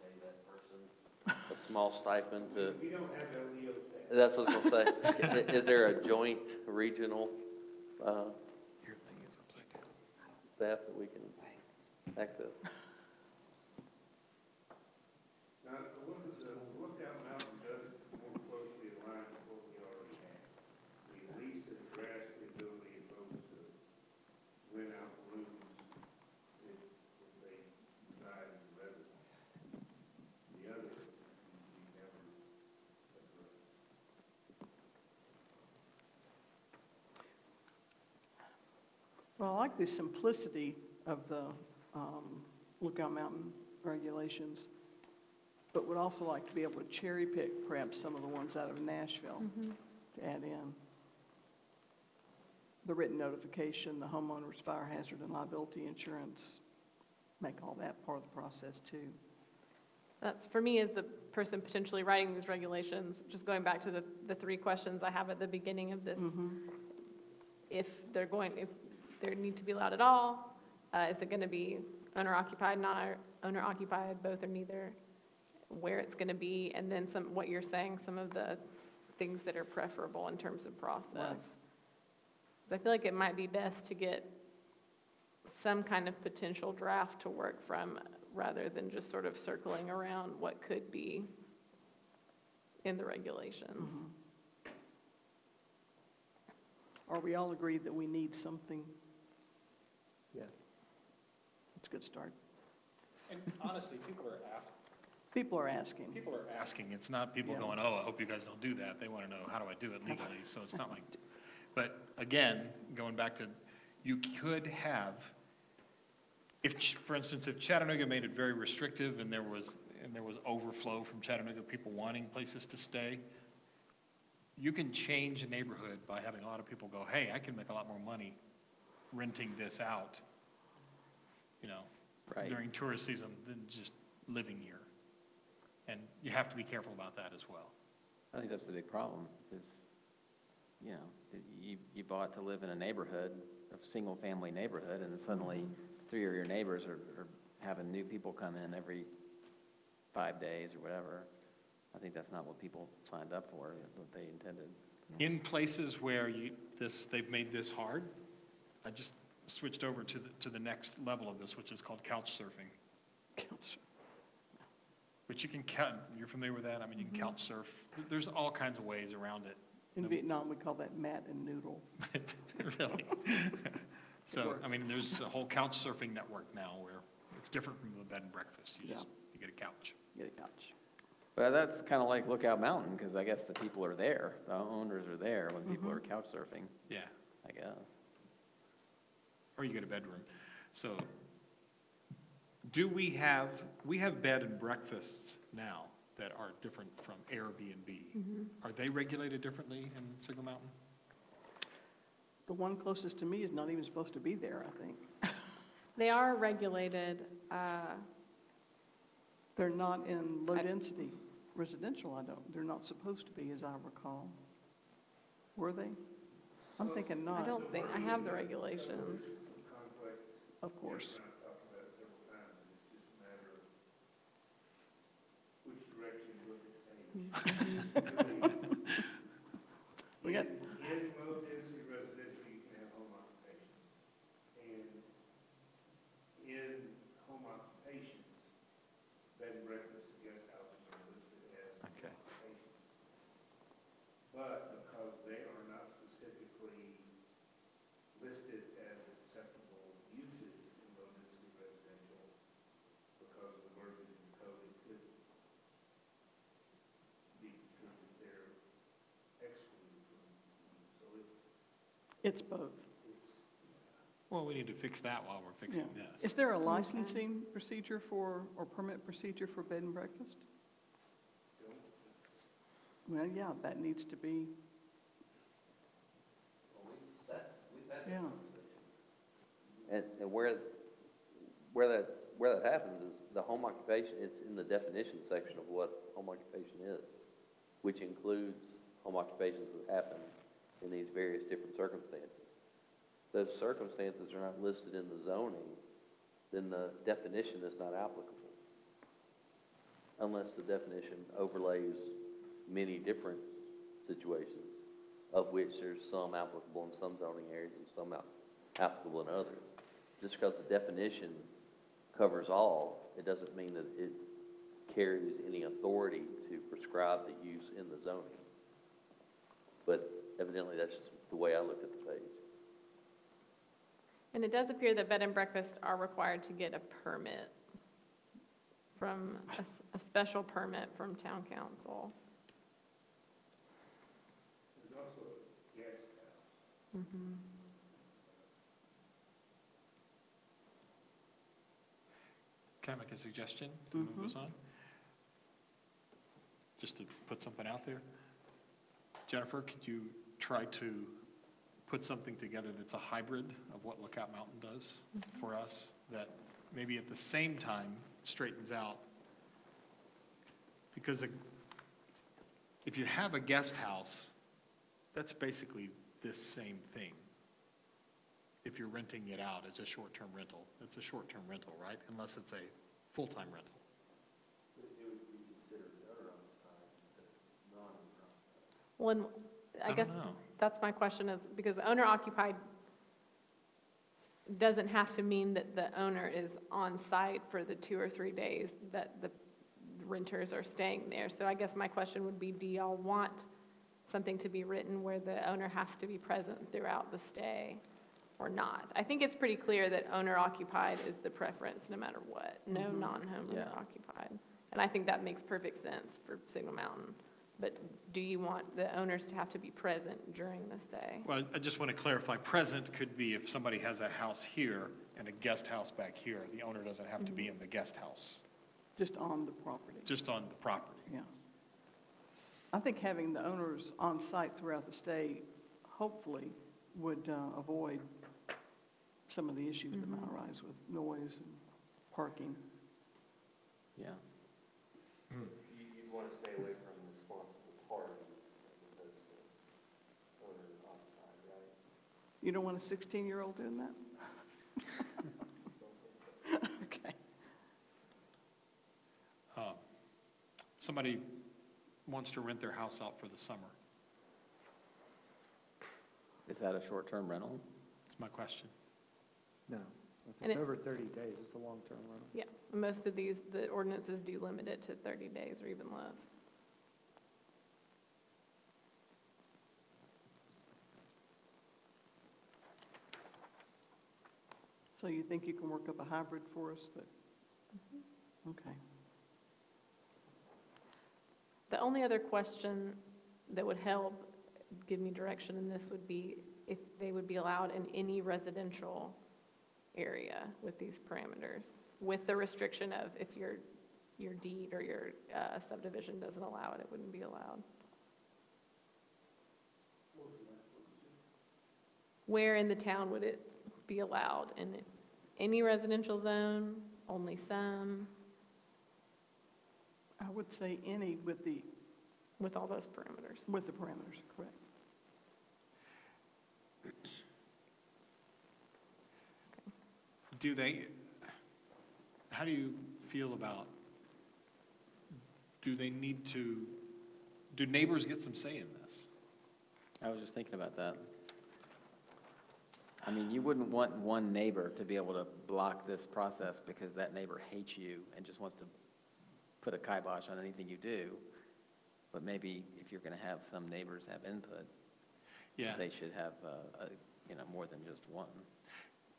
Pay that person a small stipend to, We don't have LEO staff. that's what I was going to say. Is there a joint regional Your thing is upside down. staff that we can access? Now, the Lookout Mountain does more closely align with what we already have. We at least address the ability of folks to rent out rooms if they desire Well, I like the simplicity of the Lookout Mountain regulations, but would also like to be able to cherry pick perhaps some of the ones out of Nashville to add in. The written notification, the homeowner's fire hazard and liability insurance, make all that part of the process too. That's, for me, as the person potentially writing these regulations, just going back to the three questions I have at the beginning of this. If they need to be allowed at all, is it going to be owner occupied, not owner occupied, both or neither, where it's going to be, and then what you're saying, some of the things that are preferable in terms of process. Right. 'Cause I feel like it might be best to get some kind of potential draft to work from, rather than just sort of circling around what could be in the regulations. Are we all agreed that we need something? Yeah. It's a good start. And honestly, people are asking. People are asking. It's not people Yeah. going, oh, I hope you guys don't do that. They want to know, how do I do it legally? So it's not like, but again, going back to, you could have, for instance, if Chattanooga made it very restrictive and there was overflow from Chattanooga, people wanting places to stay, you can change a neighborhood by having a lot of people go, hey, I can make a lot more money renting this out, Right. during tourist season than just living here. And you have to be careful about that as well. I think that's the big problem, is, you bought to live in a neighborhood, a single-family neighborhood, and then suddenly 3 of your neighbors are having new people come in every 5 days or whatever. I think that's not what people signed up for, what they intended. In places where they've made this hard, I just switched over to the next level of this, which is called couch surfing, which you can count. You're familiar with that? I mean, you can couch surf. There's all kinds of ways around it. In Vietnam, we call that mat and noodle. Really. So, works. I mean, there's a whole couch surfing network now where it's different from the bed and breakfast. You get a couch. Get a couch. But that's kind of like Lookout Mountain, because I guess the people are there, the owners are there when people are couch surfing, Yeah. I guess. Or you get a bedroom. So we have bed and breakfasts now that are different from Airbnb. Are they regulated differently in Signal Mountain? The one closest to me is not even supposed to be there, I think. They are regulated, They're not in low-density residential, they're not supposed to be, as I recall. Were they? I'm thinking I not, don't think, I have the regulations. Conflict, of course. I've talked about it several times, and it's just a matter of which direction you look at the page. We got, In low-density residential, you can have home occupations. And in home occupations, bed and breakfast and guest houses are listed as Okay. occupations. But because they are not specifically listed as acceptable uses in low-density residential, because of the verbiage in the code, it could be determined that they're excluded from, so it's both. Well, we need to fix that while we're fixing Yeah. this. Is there a licensing procedure or permit procedure for bed and breakfast? Well, yeah, that needs to be, yeah. And where that happens is the home occupation, it's in the definition section of what home occupation is, which includes home occupations that happen in these various different circumstances. Those circumstances are not listed in the zoning, then the definition is not applicable, unless the definition overlays many different situations, of which there's some applicable in some zoning areas and some applicable in others. Just because the definition covers all, it doesn't mean that it carries any authority to prescribe the use in the zoning. But evidently, that's just the way I look at the page. And it does appear that bed and breakfast are required to get a permit from, a special permit from town council. there's also a guest house. Can I make a suggestion to move us on? Just to put something out there? Jennifer, could you try to put something together that's a hybrid of what Lookout Mountain does for us, that maybe at the same time straightens out? Because if you have a guest house, that's basically this same thing. If you're renting it out as a short-term rental, it's a short-term rental, right? Unless it's a full-time rental. It would be considered owner-occupied instead of non-owner-occupied. Well, and I don't guess know. that's my question is, because owner-occupied doesn't have to mean that the owner is on site for the 2 or 3 days that the renters are staying there. So I guess my question would be, do y'all want something to be written where the owner has to be present throughout the stay or not? I think it's pretty clear that owner-occupied is the preference no matter what, no non-home Yeah. owner-occupied. And I think that makes perfect sense for Signal Mountain. But do you want the owners to have to be present during the stay? Well, I just want to clarify, present could be if somebody has a house here and a guest house back here, the owner doesn't have to be in the guest house, Just on the property, just on the property. yeah. I think having the owners on site throughout the stay hopefully would avoid some of the issues that might arise with noise and parking. Yeah. You'd want to stay away from responsible party as opposed to owner-occupied, right? You don't want a 16-year-old doing that? Okay. Somebody wants to rent their house out for the summer. Is that a short-term rental? That's my question. No, if And it's it- over 30 days, it's a long-term rental. Yeah, most of these, the ordinances do limit it to 30 days or even less. So you think you can work up a hybrid for us that, okay. The only other question that would help give me direction in this would be if they would be allowed in any residential area with these parameters, with the restriction of if your deed or your subdivision doesn't allow it, it wouldn't be allowed. Where in the town would it be allowed? In any residential zone, only some, I would say any with with all those parameters? the parameters, correct. How do you feel about, do neighbors get some say in this? I was just thinking about that. I mean, you wouldn't want one neighbor to be able to block this process because that neighbor hates you and just wants to put a kibosh on anything you do. But maybe if you're going to have some neighbors have input, Yeah. they should have, more than just one.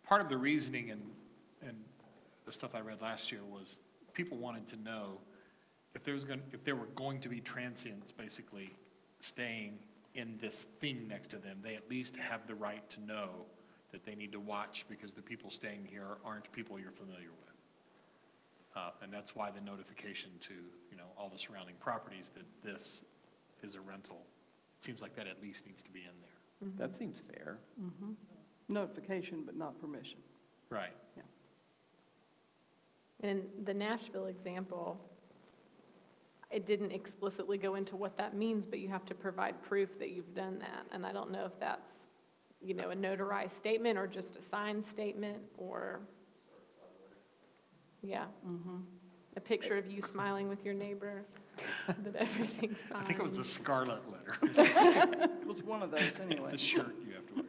Part of the reasoning and the stuff I read last year was people wanted to know if there were going to be transients basically staying in this thing next to them, they at least have the right to know that they need to watch because the people staying here aren't people you're familiar with. And that's why the notification to, all the surrounding properties that this is a rental, seems like that at least needs to be in there. That seems fair. Notification, but not permission. Right. In the Nashville example, it didn't explicitly go into what that means, but you have to provide proof that you've done that. And I don't know if that's, a notarized statement or just a signed statement or, yeah. A picture of you smiling with your neighbor, that everything's fine. I think it was the Scarlet Letter. It was one of those anyway. It's a shirt you have to wear.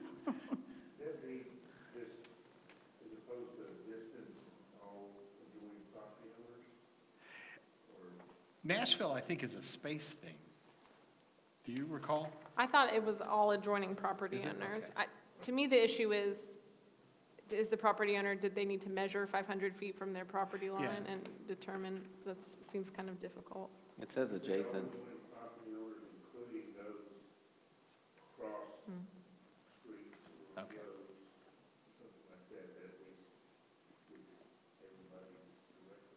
That'd be just, as opposed to distance, all adjoining property owners? Or Nashville, I think, is a space thing. Do you recall? I thought it was all adjoining property Is it? owners. Okay. To me, the issue is the property owner, did they need to measure 500 feet from their property line Yeah. and determine, that seems kind of difficult. It says adjacent. adjoining property owners, including those across streets or Okay. roads, something like that, that at least everybody directly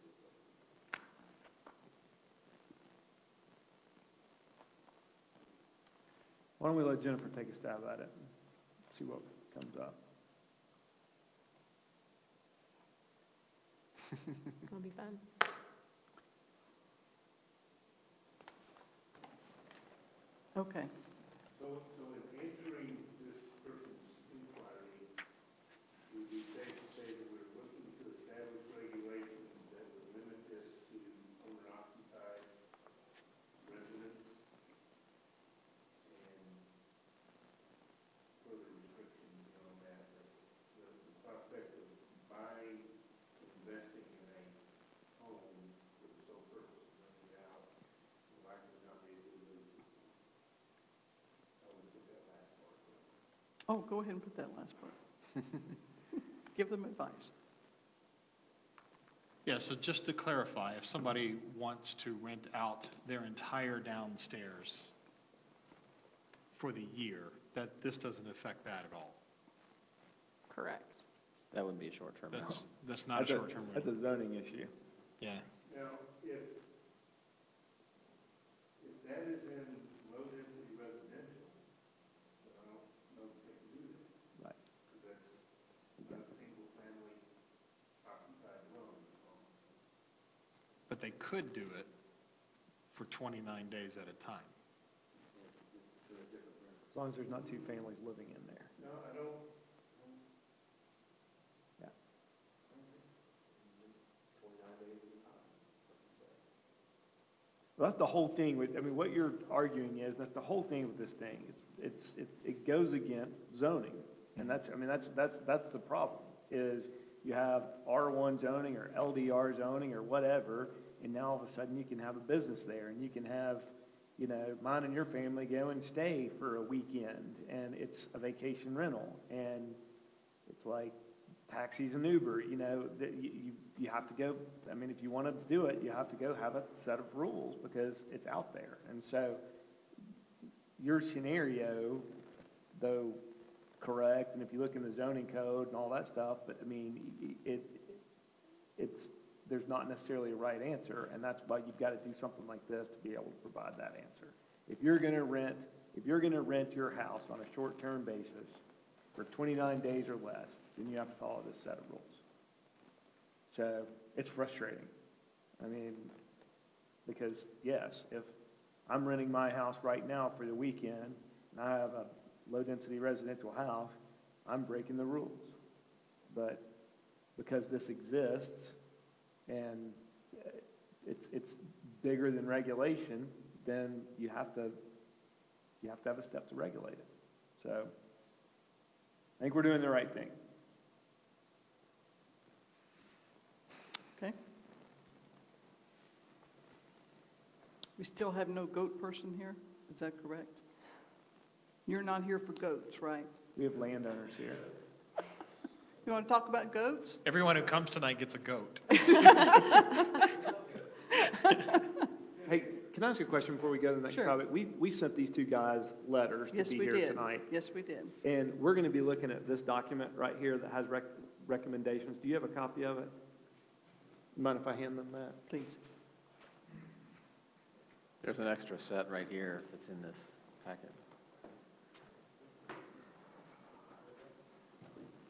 Why don't we let Jennifer take a stab at it and see what comes up? It'll be fun. Okay. So in answering this person's inquiry, would be safe to say that we're looking to establish regulations that would limit this to owner-occupied residents and further restrictions on that, the prospect of buying, investing in a home for the sole purpose of renting it out will likely not be a good move. I would put that last part. Oh, go ahead and put that last part. Give them advice. Yeah, so just to clarify, if somebody wants to rent out their entire downstairs for the year, this doesn't affect that at all. Correct. That wouldn't be a short-term rental. That's not a short-term That's rental. a zoning issue. Yeah. Now, if that is in low-density residential, then I don't know if they can do that. Right. Because that's not a single-family occupied dwelling. But they could do it for 29 days at a time. As long as there's not two families living in there. No, I don't. Yeah. 29 days at a time. Well, that's the whole thing with, I mean, what you're arguing is, that's the whole thing with this thing. It goes against zoning. And that's, I mean, that's the problem, is you have R1 zoning or LDR zoning or whatever, and now all of a sudden you can have a business there, and you can have, you know, mine and your family go and stay for a weekend, and it's a vacation rental, and it's like taxis and Uber, you know, that you have to go, I mean, if you want to do it, you have to go have a set of rules, because it's out there. And so your scenario, though correct, and if you look in the zoning code and all that stuff, but I mean, there's not necessarily a right answer, and that's why you've got to do something like this to be able to provide that answer. If you're going to rent your house on a short-term basis for 29 days or less, then you have to follow this set of rules. So it's frustrating. I mean, because yes, if I'm renting my house right now for the weekend, and I have a low-density residential house, I'm breaking the rules. But because this exists, and it's bigger than regulation, then you have to have a step to regulate it. So I think we're doing the right thing. Okay. We still have no goat person here, is that correct? You're not here for goats, right? We have landowners here. You want to talk about goats? Everyone who comes tonight gets a goat. Hey, can I ask you a question before we go to the next Sure. topic? We sent these two guys letters to Yes, be we here did. tonight. Yes, we did. And we're going to be looking at this document right here that has recommendations. Do you have a copy of it? Mind if I hand them that? Please. There's an extra set right here that's in this packet.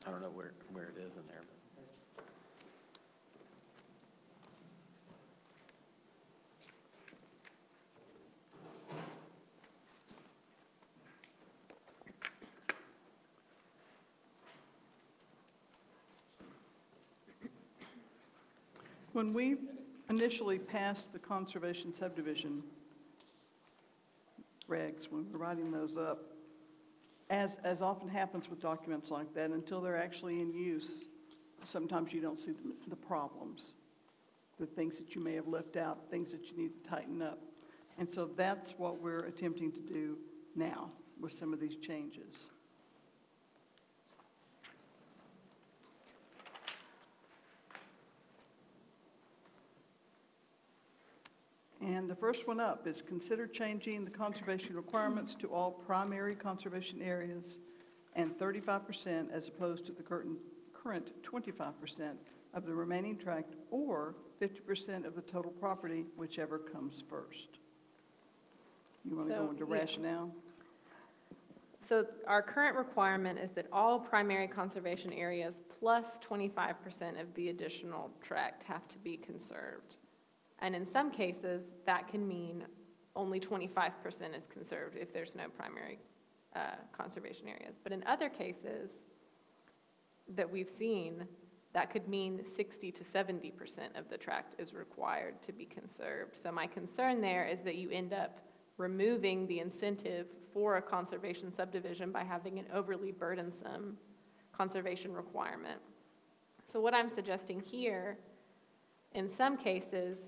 I don't know where it is in there. When we initially passed the conservation subdivision regs, when we were writing those up, as often happens with documents like that, until they're actually in use, sometimes you don't see the problems, the things that you may have left out, things that you need to tighten up. And so that's what we're attempting to do now with some of these changes. And the first one up is consider changing the conservation requirements to all primary conservation areas and 35% as opposed to the current 25% of the remaining tract, or 50% of the total property, whichever comes first. You want to So, go into yeah. rationale? So our current requirement is that all primary conservation areas plus 25% of the additional tract have to be conserved. And in some cases, that can mean only 25% is conserved if there's no primary conservation areas. But in other cases that we've seen, that could mean 60 to 70% of the tract is required to be conserved. So my concern there is that you end up removing the incentive for a conservation subdivision by having an overly burdensome conservation requirement. So what I'm suggesting here, in some cases,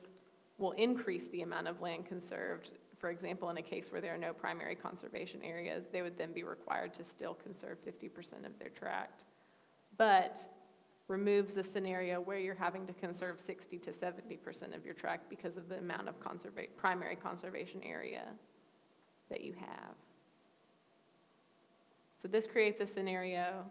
will increase the amount of land conserved. For example, in a case where there are no primary conservation areas, they would then be required to still conserve 50% of their tract. But removes the scenario where you're having to conserve 60 to 70% of your tract because of the amount of primary conservation area that you have. So this creates a scenario,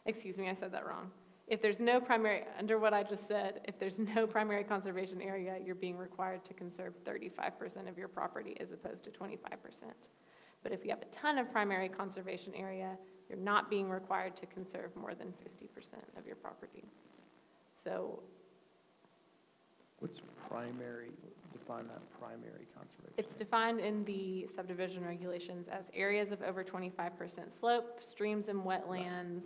excuse me, I said that wrong. If there's no primary, under what I just said, if there's no primary conservation area, you're being required to conserve 35% of your property as opposed to 25%. But if you have a ton of primary conservation area, you're not being required to conserve more than 50% of your property. So What's primary, define that primary conservation? it's defined in the subdivision regulations as areas of over 25% slope, streams and wetlands.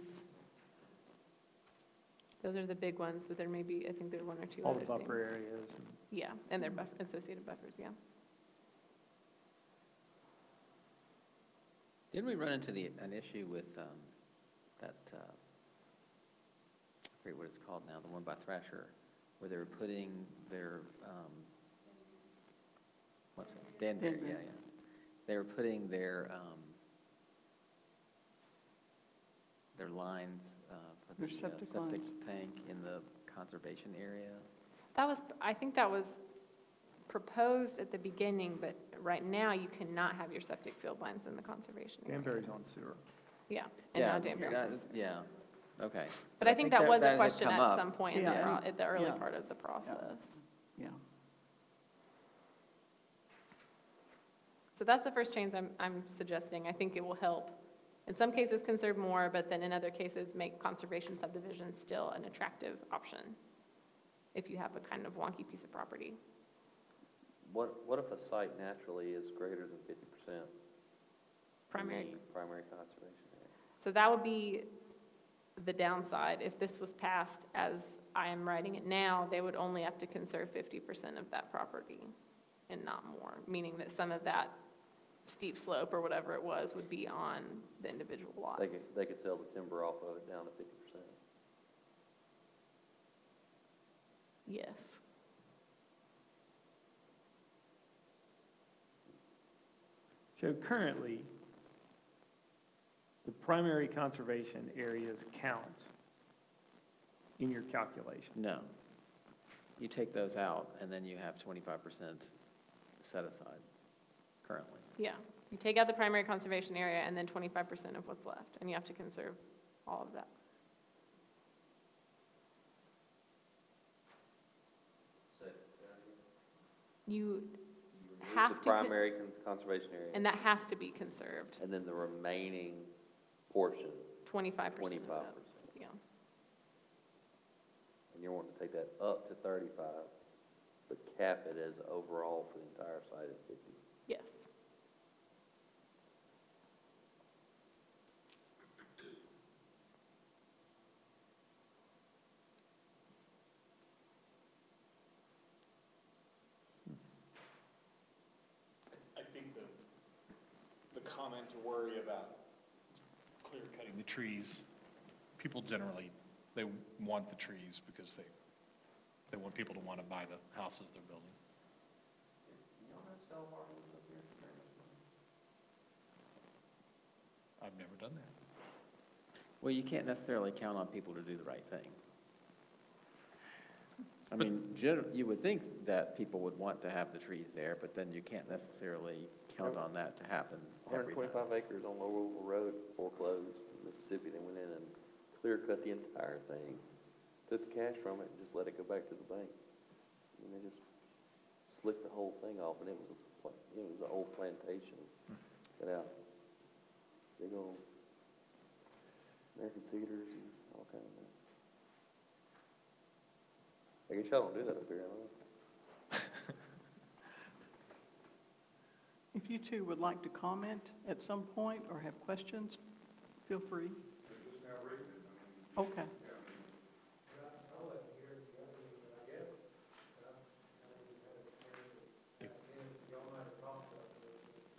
Those are the big ones, but there may be, I think there are one or two All other the things. buffer areas. Yeah, and their associated buffers, yeah. Didn't we run into an issue with that, I forget what it's called now, the one by Thrasher, where they were putting their, what's it, Danbury, Danbury. yeah. They were putting their lines for Their the septic septic lines. tank in the conservation area. That was, I think that was proposed at the beginning, but right now you cannot have your septic field lines in the conservation area. Danbury's on sewer. Yeah, and Yeah, now Danbury's. yeah, okay. But I think that was a had question come at up. some point in Yeah. at the early Yeah. part of the process. Yeah. So that's the first change I'm suggesting. I think it will help, in some cases, conserve more, but then in other cases, make conservation subdivisions still an attractive option if you have a kind of wonky piece of property. What if a site naturally is greater than 50%? Primary. Primary conservation area. So that would be the downside. If this was passed as I am writing it now, they would only have to conserve 50% of that property and not more, meaning that some of that steep slope or whatever it was would be on the individual lots. They could sell the timber off of it down to 50%. Yes. So currently, the primary conservation areas count in your calculation. No. You take those out, and then you have 25% set aside currently. Yeah. You take out the primary conservation area and then 25% of what's left, and you have to conserve all of that. You have The to, primary conservation area. and that has to be conserved, And then the remaining portion, 25% of 25%. that. Yeah. And you're wanting to take that up to 35, but cap it as overall for the entire site at 50. Yes. I think the comment to worry about clear cutting the trees, people generally, they want the trees because they want people to want to buy the houses they're building. I've never done that. Well, you can't necessarily count on people to do the right thing. I mean, you would think that people would want to have the trees there, but then you can't necessarily count on that to happen every time. 125 acres on Lower Road foreclosed in Mississippi. They went in and clear cut the entire thing, took the cash from it and just let it go back to the bank. And they just slicked the whole thing off, and it was an old plantation cut out. big old American cedars and all kinds of. I guess y'all don't do that up here, I don't know. If you two would like to comment at some point or have questions, feel free. Okay.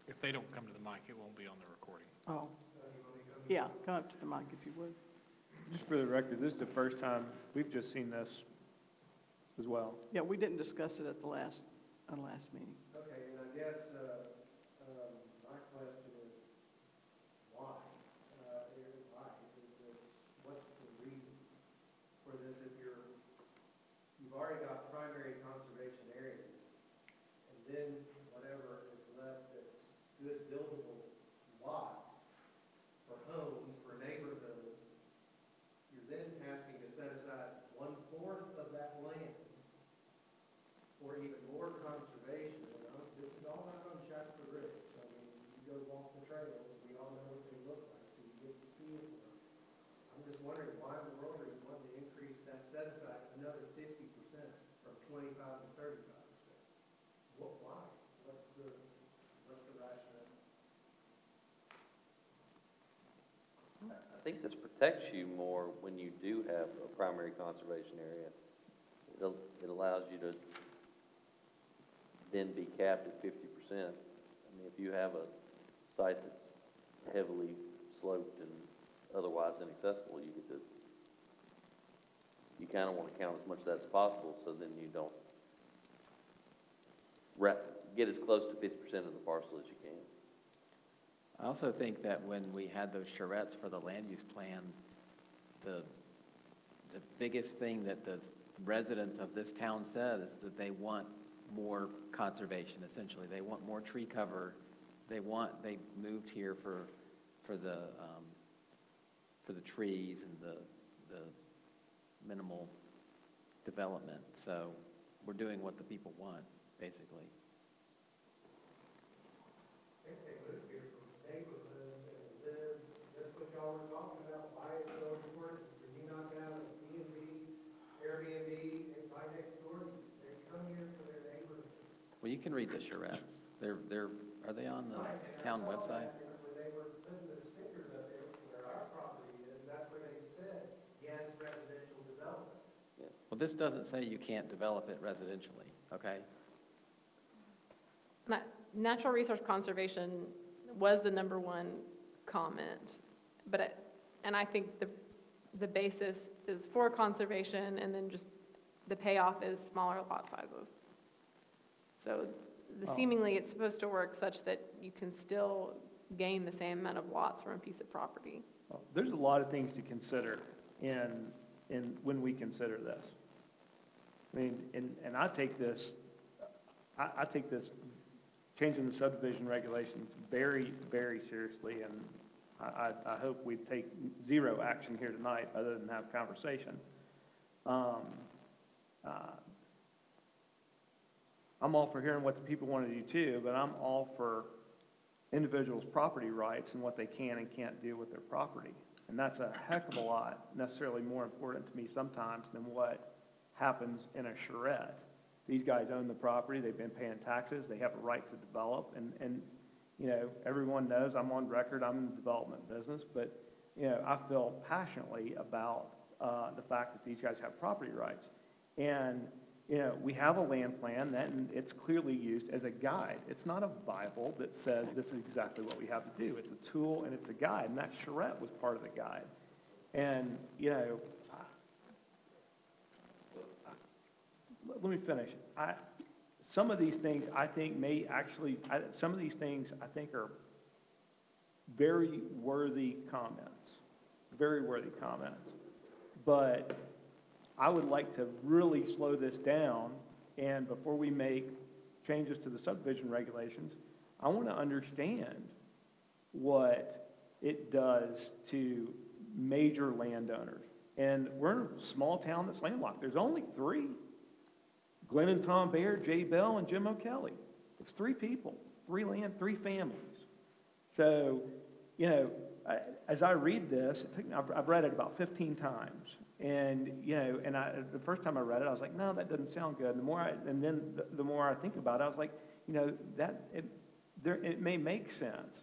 If they don't come to the mic, it won't be on the recording. Oh, yeah, come up to the mic if you would. Just for the record, this is the first time we've just seen this as well. Yeah, we didn't discuss it at the last meeting. Okay, and I guess, my question is, why? Why? What's the reason for this if you've already got primary conservation areas, and then whatever is left that's good buildable lots for homes, for neighborhoods, you're then asking to set aside 1/4 of that land for even more conservation. This is all not on Shasta Ridge. I mean, you go walk the trails, we all know what they look like, so you get the feel for them. I'm just wondering why in the world are you wanting to increase that set aside another 50% from 25 to 35%? Why? What's the rationale? I think this protects you more when you do have a primary conservation area. It allows you to then be capped at 50%. I mean, if you have a site that's heavily sloped and otherwise inaccessible, you kind of want to count as much of that as possible, so then you don't get as close to 50% of the parcel as you can. I also think that when we had those charrettes for the land use plan, the biggest thing that the residents of this town said is that they want more conservation, essentially. They want more tree cover. They moved here for the trees and the minimal development. So we're doing what the people want, basically. If they live here from neighborhood and live, that's what y'all were talking about, why it's so important, for you not to have a B&B, Airbnb, right next door, they come here for their neighborhood. Well, you can read the charrettes. Are they on the town website? When they were putting the stickers up there where our property is, that's where they said, yes, residential development. Well, this doesn't say you can't develop it residentially, okay? Natural resource conservation was the number one comment, and I think the basis is for conservation, and then just the payoff is smaller lot sizes. So seemingly it's supposed to work such that you can still gain the same amount of lots from a piece of property. Well, there's a lot of things to consider when we consider this. I mean, and I take this changing the subdivision regulations very, very seriously, and I hope we take zero action here tonight other than have conversation. I'm all for hearing what the people want to do too, but I'm all for individuals' property rights and what they can and can't do with their property. And that's a heck of a lot, necessarily more important to me sometimes than what happens in a charrette. These guys own the property, they've been paying taxes, they have a right to develop, and you know, everyone knows I'm on record, I'm in the development business, but you know, I feel passionately about the fact that these guys have property rights. And you know, we have a land plan that, and it's clearly used as a guide. It's not a Bible that says this is exactly what we have to do. It's a tool and it's a guide, and that charrette was part of the guide. And, you know, let me finish. Some of these things I think may actually, some of these things I think are very worthy comments, but I would like to really slow this down, and before we make changes to the subdivision regulations, I want to understand what it does to major landowners. And we're in a small town that's landlocked. There's only 3. Glenn and Tom Baird, Jay Bell, and Jim O'Kelly. It's 3 people, 3 families. So, you know, as I read this, it took me, I've read it about 15 times. And, you know, the first time I read it, I was like, no, that doesn't sound good. And then the more I think about it, I was like, you know, it may make sense.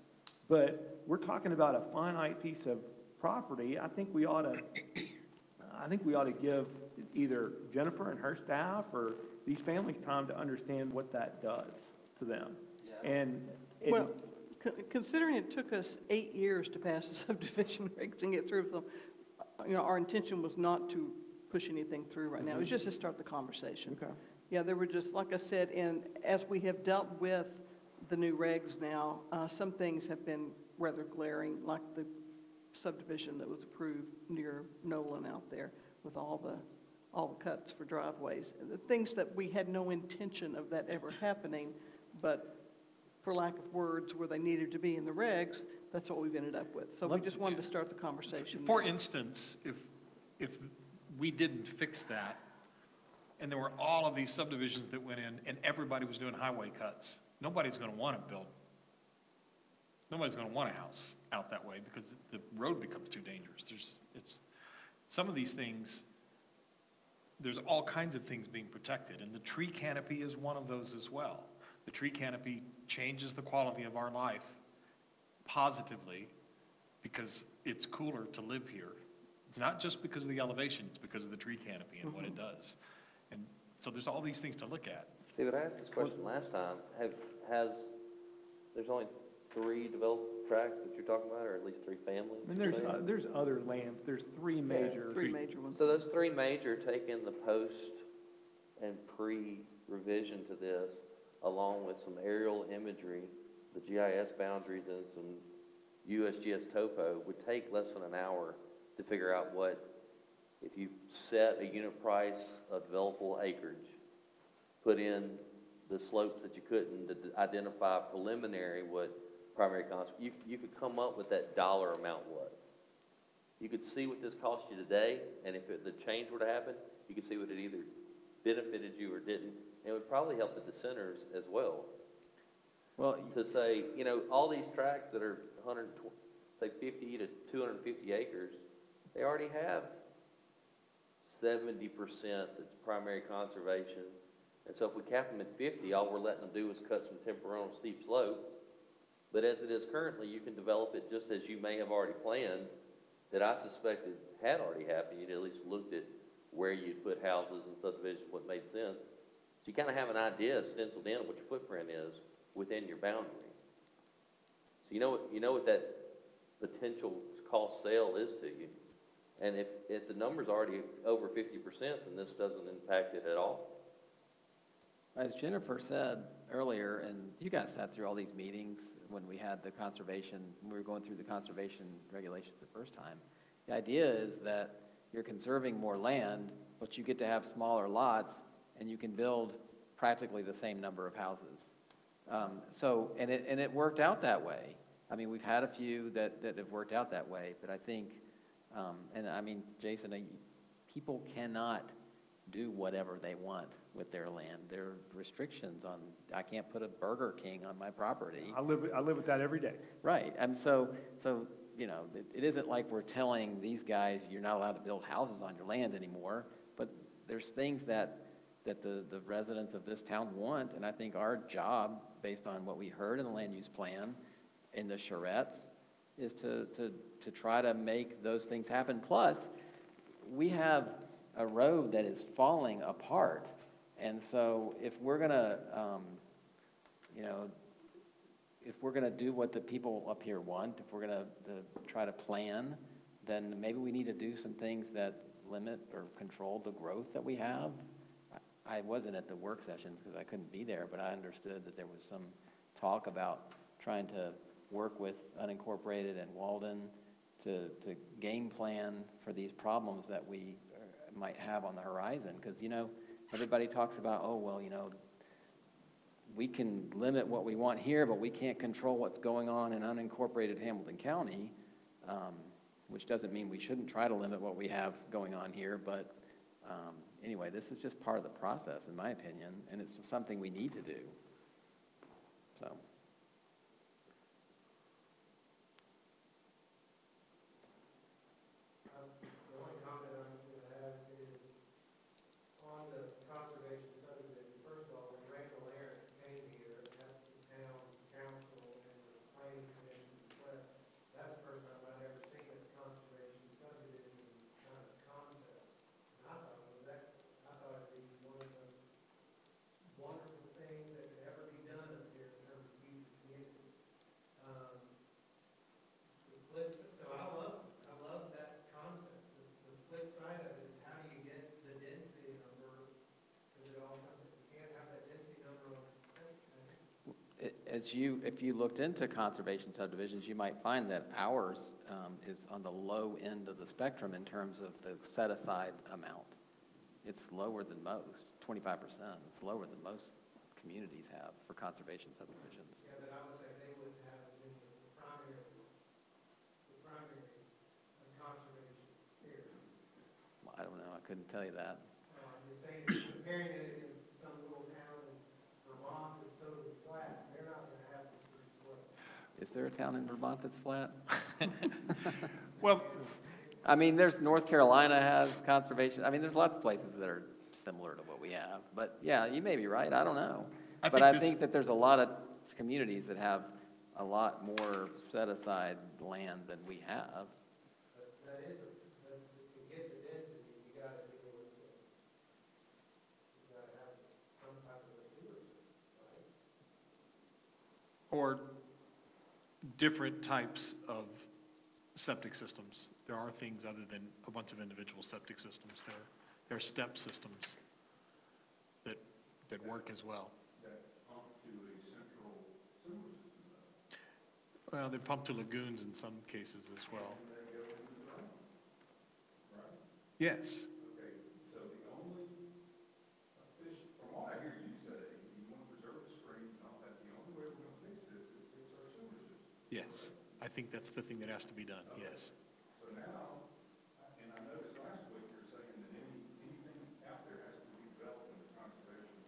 But we're talking about a finite piece of property. I think we ought to give either Jennifer and her staff or these families time to understand what that does to them. Well, considering it took us 8 years to pass the subdivision regs and get through them, you know, our intention was not to push anything through right now. It was just to start the conversation. Okay. Yeah, there were just, like I said, and as we have dealt with the new regs now, some things have been rather glaring, like the subdivision that was approved near Nolan out there with all the cuts for driveways. The things that we had no intention of that ever happening, but for lack of words where they needed to be in the regs, that's what we've ended up with. So we just wanted to start the conversation. For instance, if we didn't fix that, and there were all of these subdivisions that went in, and everybody was doing highway cuts, nobody's gonna wanna build, nobody's gonna want a house out that way, because the road becomes too dangerous. Some of these things, there's all kinds of things being protected, and the tree canopy is one of those as well. The tree canopy changes the quality of our life positively because it's cooler to live here. It's not just because of the elevation, it's because of the tree canopy and what it does. And so there's all these things to look at. Steve, I asked this question last time. There's only 3 developed tracts that you're talking about, or at least 3 families? I mean, there's other land, there's 3 major. 3 major ones. So those 3 major take in the post and pre-revision to this, along with some aerial imagery, the GIS boundaries and some USGS topo, would take less than an hour to figure out what, if you set a unit price of developable acreage, put in the slopes that you couldn't, to identify preliminary what primary you could come up with that dollar amount was. You could see what this cost you today, and if the change were to happen, you could see what it either benefited you or didn't. And it would probably help the dissenters as well. Well, To say, you know, all these tracts that are 50 to 250 acres, they already have 70% that's primary conservation. And so if we cap them at 50, all we're letting them do is cut some timber on a steep slope. But as it is currently, you can develop it just as you may have already planned, that I suspected had already happened. You'd at least looked at where you'd put houses and subdivisions, what made sense. So you kind of have an idea stenciled in of what your footprint is within your boundary. So you know what that potential cost sale is to you. And if the number's already over 50%, then this doesn't impact it at all. as Jennifer said earlier, and you guys sat through all these meetings when we had the conservation, when we were going through the conservation regulations the first time. The idea is that you're conserving more land, but you get to have smaller lots, and you can build practically the same number of houses. And it worked out that way. I mean, we've had a few that have worked out that way, but I think, and I mean, Jason, people cannot do whatever they want with their land. There are restrictions on, I can't put a Burger King on my property. I live with that every day. Right, and so, you know, it isn't like we're telling these guys, you're not allowed to build houses on your land anymore, but there's things that the residents of this town want, and I think our job, based on what we heard in the land use plan, in the charrettes, is to try to make those things happen. Plus, we have a road that is falling apart, and so if we're gonna, you know, if we're gonna do what the people up here want, if we're gonna try to plan, then maybe we need to do some things that limit or control the growth that we have. I wasn't at the work sessions because I couldn't be there, but I understood that there was some talk about trying to work with unincorporated and Walden to game plan for these problems that we might have on the horizon. Because, you know, everybody talks about, oh, well, you know, we can limit what we want here, but we can't control what's going on in unincorporated Hamilton County, which doesn't mean we shouldn't try to limit what we have going on here. But anyway, this is just part of the process, in my opinion, and it's something we need to do. So. if you looked into conservation subdivisions, you might find that ours is on the low end of the spectrum in terms of the set-aside amount. It's lower than most, 25%. It's lower than most communities have for conservation subdivisions. Yeah, but I would say they wouldn't have it in the primary conservation areas. Well, I don't know, I couldn't tell you that. You're saying, comparing it in some little town in Vermont that's totally flat, they're not gonna have the streets well. Is there a town in Vermont that's flat? Well, I mean, there's, North Carolina has conservation, I mean, there's lots of places that are similar to what we have. But yeah, you may be right, I don't know. But I think that there's a lot of communities that have a lot more set-aside land than we have. But that is, but to get the density, you gotta deal with the, you gotta have some type of a sewer system, right? or different types of septic systems. There are things other than a bunch of individual septic systems. There are step systems that work as well. Well, they pump to lagoons in some cases as well. Yes. Okay, so the only fish, from what I hear you say, you want to preserve the streams and all that, the only way we're going to fix this is fix our sewer system. Yes. I think that's the thing that has to be done, yes. So now, and I noticed last week you were saying that anything out there has to be developed in the conservation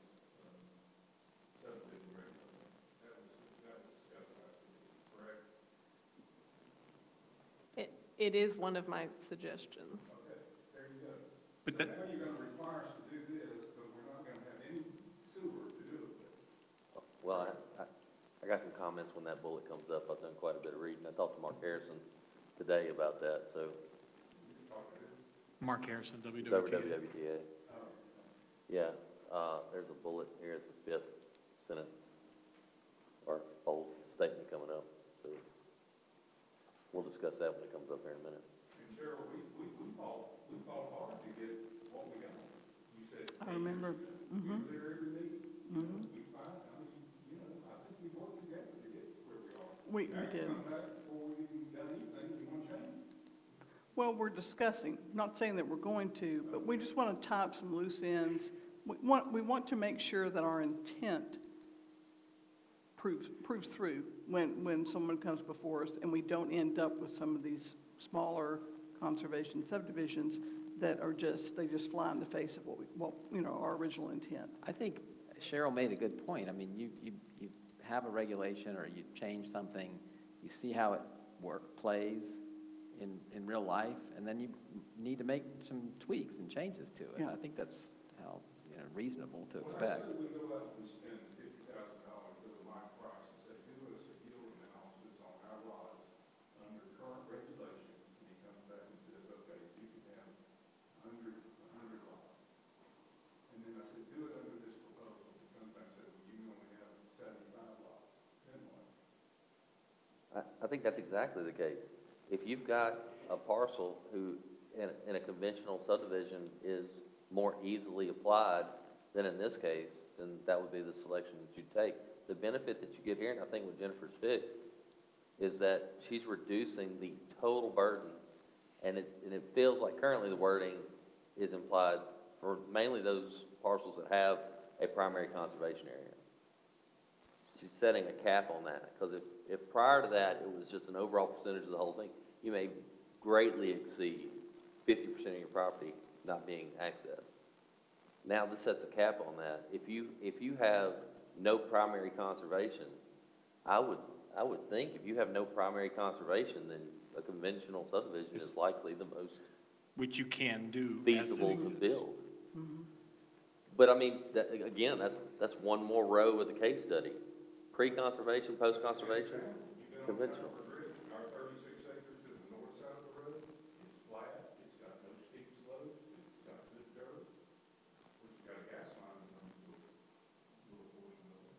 subdivision regulation. That was discussed last week, correct? It is one of my suggestions. Okay, there you go. But So that, now you're going to require us to do this, but we're not going to have any sewer to do it with. Well, I got some comments when that bullet comes up. I've done quite a bit of reading. I talked to Mark Harrison today about that, so. Mark Harrison, It's over WWTA. WWTA. Yeah, there's a bullet here at the fifth sentence, or bold statement coming up, so we'll discuss that when it comes up here in a minute. And Cheryl, we fought hard to get what we got. You said. I remember. We were there every meeting. Mhm. We found, I mean, you know, I think we worked together to get where we are. We Now did. you come back before we even done anything, you want to change it. Well, we're discussing, not saying that we're going to, but we just want to tie up some loose ends. We want to make sure that our intent proves through when someone comes before us, and we don't end up with some of these smaller conservation subdivisions that are they just fly in the face of our original intent. I think Cheryl made a good point. I mean, you have a regulation or you change something, you see how it plays in real life, and then you need to make some tweaks and changes to it. Yeah. I think that's how, reasonable to expect. Well, I said we go out and we spend $50,000 of my price and say, do us a yield analysis on our lots under current regulation, and he comes back and says, okay, you can have 100 lots. And then I said, do it under this proposal. He comes back and says, well, you only have 75 lots. Then what? I think that's exactly the case. If you've got a parcel who, in a conventional subdivision, is more easily applied than in this case, then that would be the selection that you take. The benefit that you get here, and I think what Jennifer's fixed, is that she's reducing the total burden, and it feels like currently the wording is implied for mainly those parcels that have a primary conservation area. She's setting a cap on that, because if prior to that, it was just an overall percentage of the whole thing, you may greatly exceed 50% of your property not being accessed. Now this sets a cap on that. If you have no primary conservation, I would think if you have no primary conservation, then a conventional subdivision is likely the most Which you can do. as it feasible to exists. build. Mm-hmm. But I mean, again, that's one more row of the case study. Pre-conservation, post-conservation, conventional. Our 36 acres to the north side of the road, it's flat, it's got no steep slopes, it's got good dirt, which got a gas line in some little portion of it.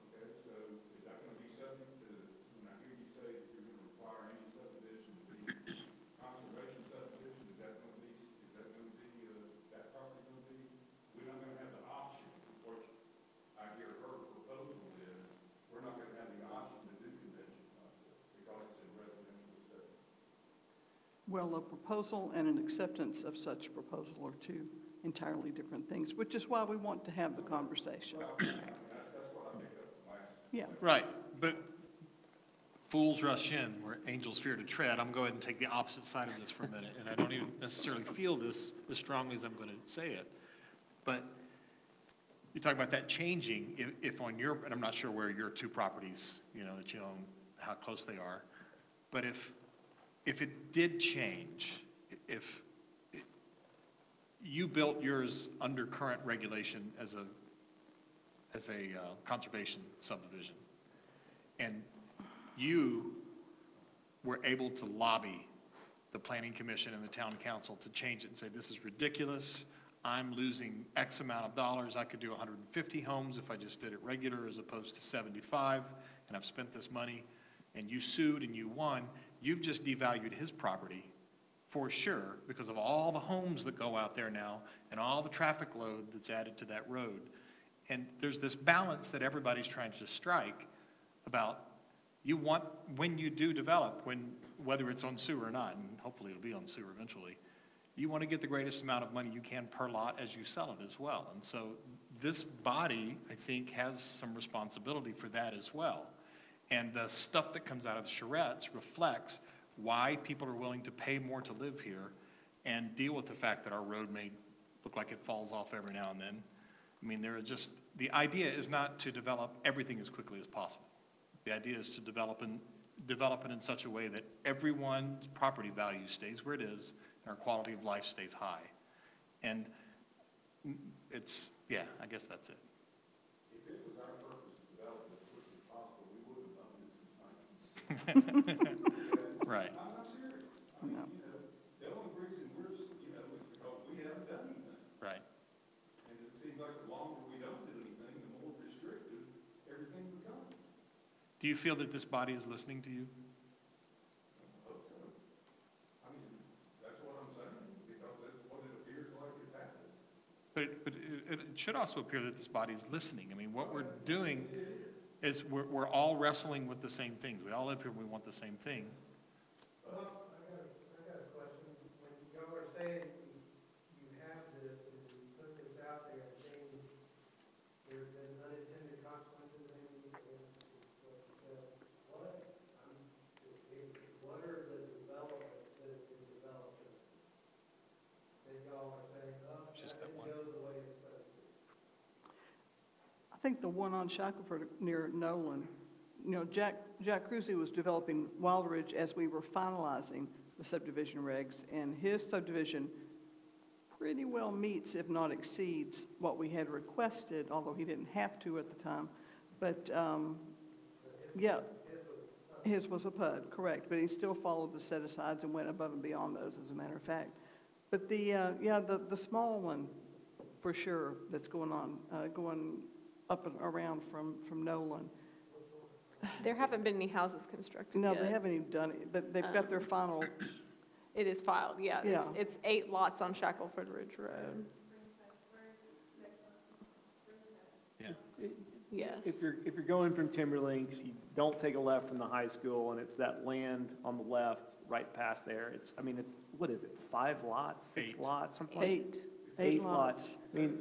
Okay, so is that going to be subject to, when I hear you say that you're going to require any subdivision to be conservation subdivision, is that going to be, that property going to be, we're not going to have the option, which I hear her proposal is, we're not going to Well, a proposal and an acceptance of such proposal are two entirely different things, which is why we want to have the conversation. Yeah, Right, but fools rush in where angels fear to tread. I'm going to take the opposite side of this for a minute, and I don't even necessarily feel this as strongly as I'm going to say it. But you talk about that changing, if on your, and I'm not sure where your two properties, you know, that you own, how close they are, but if it did change, if you built yours under current regulation as a conservation subdivision, and you were able to lobby the planning commission and the town council to change it and say, this is ridiculous, I'm losing X amount of dollars, I could do 150 homes if I just did it regular as opposed to 75, and I've spent this money, and you sued and you won, you've just devalued his property for sure because of all the homes that go out there now and all the traffic load that's added to that road. And there's this balance that everybody's trying to strike about you want, when you do develop, whether it's on sewer or not, and hopefully it'll be on sewer eventually, you want to get the greatest amount of money you can per lot as you sell it as well. And so this body, I think, has some responsibility for that as well. And the stuff that comes out of the charrettes reflects why people are willing to pay more to live here and deal with the fact that our road may look like it falls off every now and then. I mean, there are just, the idea is not to develop everything as quickly as possible. The idea is to develop it in such a way that everyone's property value stays where it is and our quality of life stays high. And it's, yeah, I guess that's it. If it was our purpose to develop it as quickly as possible, we would have done it since 1960. Right. I'm not serious. I mean, you know, the only reason we're, you know, is because we haven't done anything. Right. And it seems like the longer we don't do anything, the more restrictive everything becomes. Do you feel that this body is listening to you? I hope so. I mean, that's what I'm saying, because that's what it appears like is happening. But it should also appear that this body is listening. I mean, what we're doing is we're all wrestling with the same things. We all live here, we want the same thing. Well, I got a question. When y'all are saying you have this, and you put this out there and saying there's been unintended consequences, maybe, what are the developments that have been developed that y'all are saying, oh, Just that that didn't one. go the way it's supposed to? I think the one on Shackelford near Nolan, you know, Jack Cruzy was developing Wild Ridge as we were finalizing the subdivision regs, and his subdivision pretty well meets, if not exceeds, what we had requested, although he didn't have to at the time. But, yeah, his was a PUD, correct, but he still followed the set-asides and went above and beyond those, as a matter of fact. But the small one, for sure, that's going on, going up and around from Nolan. There haven't been any houses constructed No, yet. they haven't even done it, but they've got their final, It is filed, yeah. Yeah. It's 8 lots on Shackelford Ridge Road. Yeah. Yes. If you're going from Timberlinks, you don't take a left from the high school, and it's that land on the left, right past there. It's, I mean, it's, what is it, 5 lots, 6 8. lots, something like? eight lots. I mean, And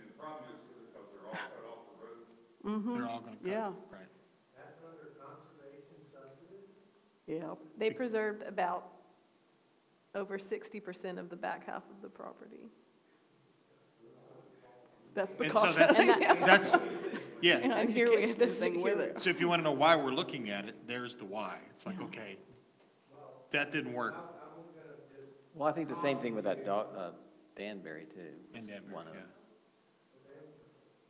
the problem is because they're all cut off the road. Mm-hmm, They're all going to cut. yeah, Right. That's under conservation subdivision? yeah. They preserved about over 60% of the back half of the property. That's And so because. that's, yeah. And here we have this thing with it. So if you want to know why we're looking at it, there's the why. It's like, okay, that didn't work. Well, I think the same thing with that Danbury too. And Danbury, One of yeah. them.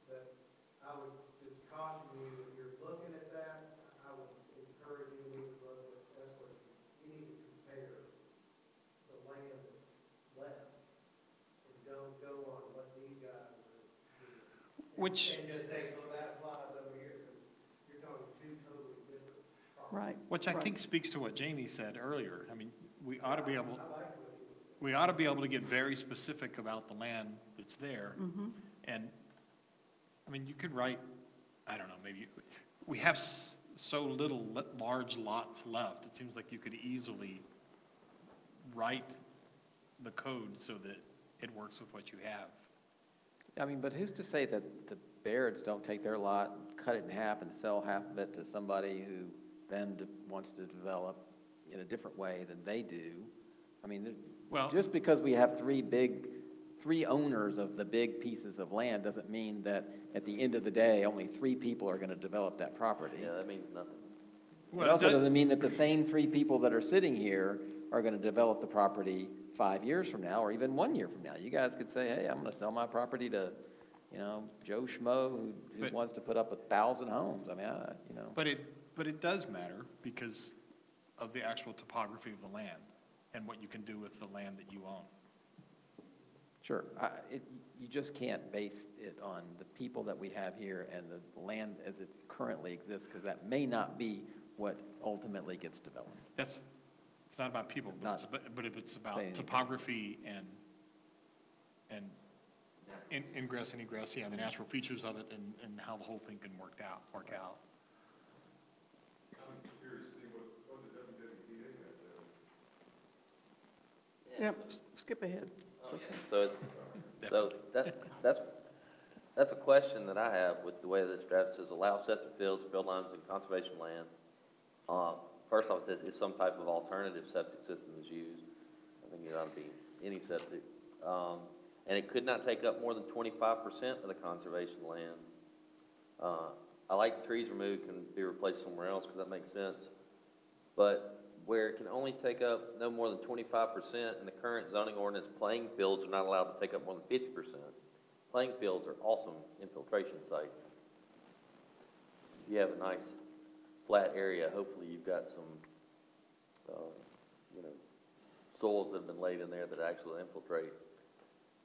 But I would just caution you, if you're looking at that, I would encourage you to look at, that's what, you need to compare the land that's left, and don't go on what these guys are doing. Which, And just say, well, that applies over here, because you're talking two totally different properties. Right. which I right. think speaks to what Jamie said earlier. I mean, we ought to be able, I like what you to get very specific about the land that's there. Mhm. And, I mean, you could write, I don't know, maybe, we have so little large lots left. It seems like you could easily write the code so that it works with what you have. I mean, but who's to say that the Bairds don't take their lot, cut it in half and sell half of it to somebody who then wants to develop in a different way than they do? I mean, Well- just because we have three owners of the big pieces of land doesn't mean that at the end of the day, only 3 people are going to develop that property. Yeah, that means nothing. It also doesn't mean that the same 3 people that are sitting here are going to develop the property 5 years from now, or even 1 year from now. You guys could say, hey, I'm going to sell my property to, Joe Schmo who But- wants to put up 1,000 homes. I mean, But it does matter because of the actual topography of the land and what you can do with the land that you own. Sure. You just can't base it on the people that we have here and the land as it currently exists, because that may not be what ultimately gets developed. It's not about people, but if it's Say about anything. topography and ingress and egress, the natural features of it and how the whole thing can work out. I'm curious to see what the WWTA has Yeah, skip ahead. So that's a question that I have with the way this draft says, allow septic fields, field lines, and conservation lands. First off, it says if some type of alternative septic system is used. I think it ought to be any septic. And it could not take up more than 25% of the conservation land. I like trees removed can be replaced somewhere else because that makes sense. But where it can only take up no more than 25% in the current zoning ordinance, playing fields are not allowed to take up more than 50%. Playing fields are awesome infiltration sites. If you have a nice flat area, hopefully you've got some, soils that have been laid in there that actually infiltrate.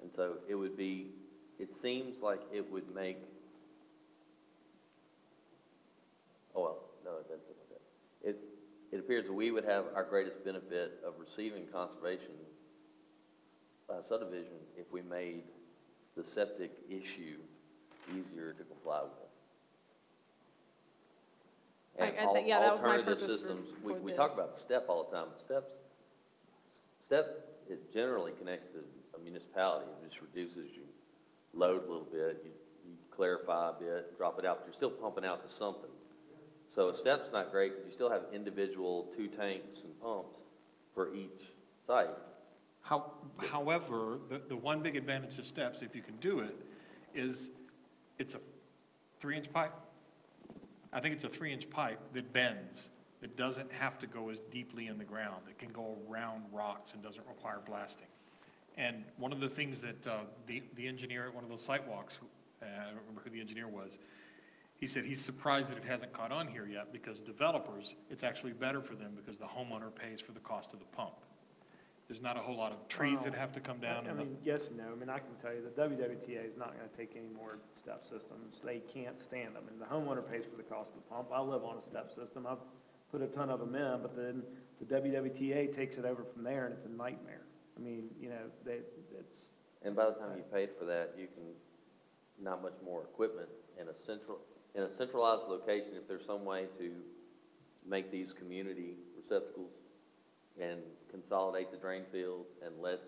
And so it seems like it would make, no, it doesn't look like that. It appears that we would have our greatest benefit of receiving conservation subdivision if we made the septic issue easier to comply with. And yeah, that was my alternative purpose systems, for we talk this. about STEP all the time. STEP, it generally connects to a municipality. It just reduces your load a little bit, you clarify a bit, drop it out, but you're still pumping out to something. So a STEP's not great because you still have individual 2 tanks and pumps for each site. However, the one big advantage to steps, if you can do it, is it's a 3-inch pipe. I think it's a 3-inch pipe that bends. It doesn't have to go as deeply in the ground. It can go around rocks and doesn't require blasting. And one of the things that the engineer at one of those site walks, I don't remember who the engineer was, he said he's surprised that it hasn't caught on here yet because developers, it's actually better for them because the homeowner pays for the cost of the pump. There's not a whole lot of trees that have to come down. I mean, yes and no. I mean, I can tell you the WWTA is not going to take any more step systems. They can't stand them, and the homeowner pays for the cost of the pump. I live on a step system. I've put a ton of them in, but then the WWTA takes it over from there, and it's a nightmare. I mean, it's... And by the time you paid for that, you can, not much more equipment in a centralized location, if there's some way to make these community receptacles and consolidate the drain field and let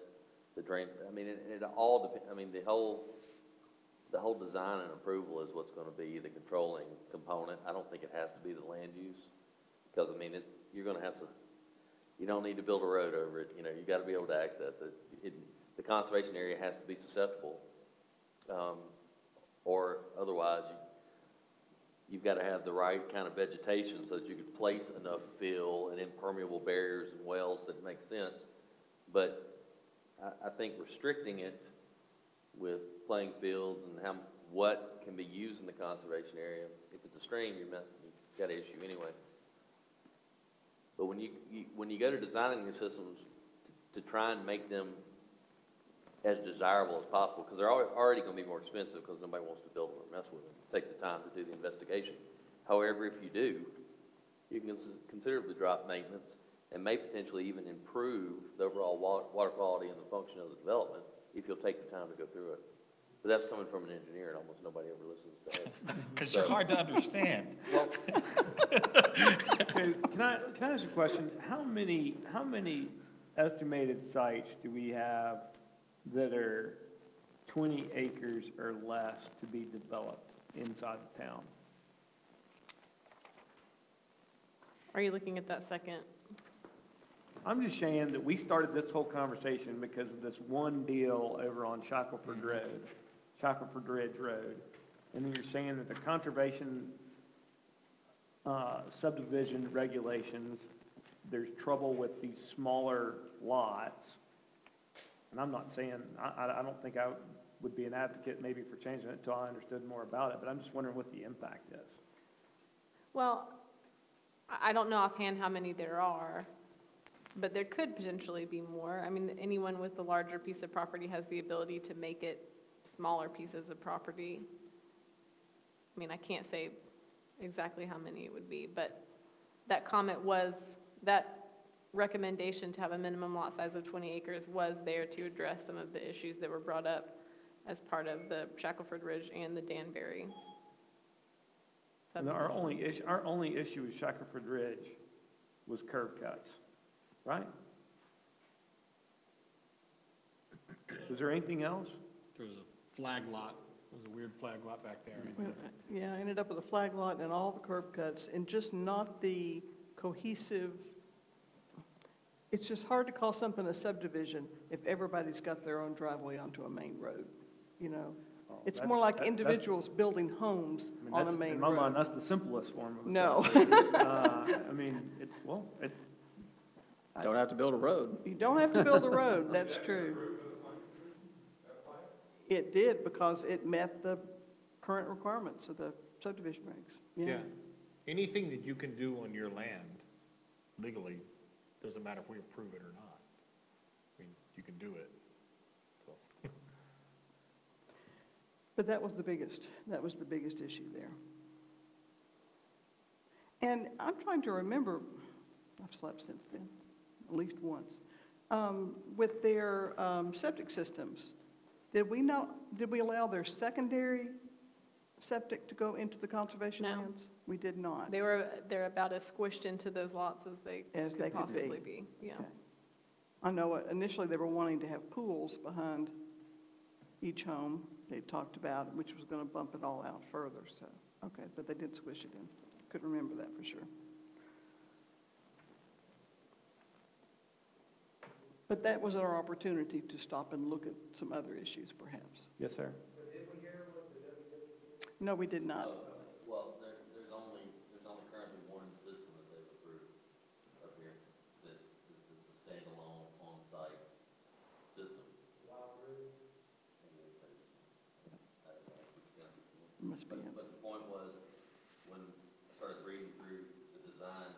the drain, I mean, it all depends, I mean, the whole design and approval is what's going to be the controlling component. I don't think it has to be the land use, because, I mean, you're going to have to, you don't need to build a road over it, you got to be able to access it. The conservation area has to be susceptible, or otherwise you've got to have the right kind of vegetation so that you could place enough fill and impermeable barriers and wells that make sense. But I think restricting it with playing fields and what can be used in the conservation area, if it's a stream, you've got an issue anyway. But when you go to designing your systems to try and make them as desirable as possible, because they're already going to be more expensive because nobody wants to build them or mess with them, take the time to do the investigation. However, if you do, you can considerably drop maintenance and may potentially even improve the overall water quality and the function of the development if you'll take the time to go through it. But that's coming from an engineer, and almost nobody ever listens to us. Because you're hard to understand. Okay, can I ask a question? How many estimated sites do we have that are 20 acres or less to be developed inside the town? Are you looking at that second? I'm just saying that we started this whole conversation because of this one deal over on Shackelford Ridge Road. And then you're saying that the conservation subdivision regulations, there's trouble with these smaller lots. And I'm not saying, I don't think I would be an advocate maybe for changing it until I understood more about it, but I'm just wondering what the impact is. Well, I don't know offhand how many there are, but there could potentially be more. I mean, anyone with a larger piece of property has the ability to make it smaller pieces of property. I mean, I can't say exactly how many it would be, but that comment was, that recommendation to have a minimum lot size of 20 acres was there to address some of the issues that were brought up as part of the Shackelford Ridge and the Danbury. And our only issue with Shackelford Ridge was curb cuts, right? Was there anything else? There was a flag lot, there was a weird flag lot back there. Well, yeah, I ended up with a flag lot and all the curb cuts, and just not the cohesive, it's just hard to call something a subdivision if everybody's got their own driveway onto a main road, you know? It's more like individuals building homes on a main In my mind, road. that's the simplest form of a No. subdivision. I mean, Don't have to build a road. You don't have to build a road, that's true. It did because it met the current requirements of the subdivision regs. Yeah. Anything that you can do on your land legally, doesn't matter if we approve it or not. I mean, you can do it, so. But that was the biggest issue there. And I'm trying to remember, I've slept since then, at least once, with their septic systems. Did we allow their secondary septic to go into the conservation No. lands? We did not. They're about as squished into those lots as they As they could could be. possibly be, yeah. Okay. I know initially they were wanting to have pools behind each home they talked about, which was going to bump it all out further, so, okay, but they did squish it in. Couldn't remember that for sure. But that was our opportunity to stop and look at some other issues perhaps. Yes, sir. No, we did not. Well, there's only currently one system that they've approved up here, that is the standalone on-site system. Must be. But the point was, when I started reading through the design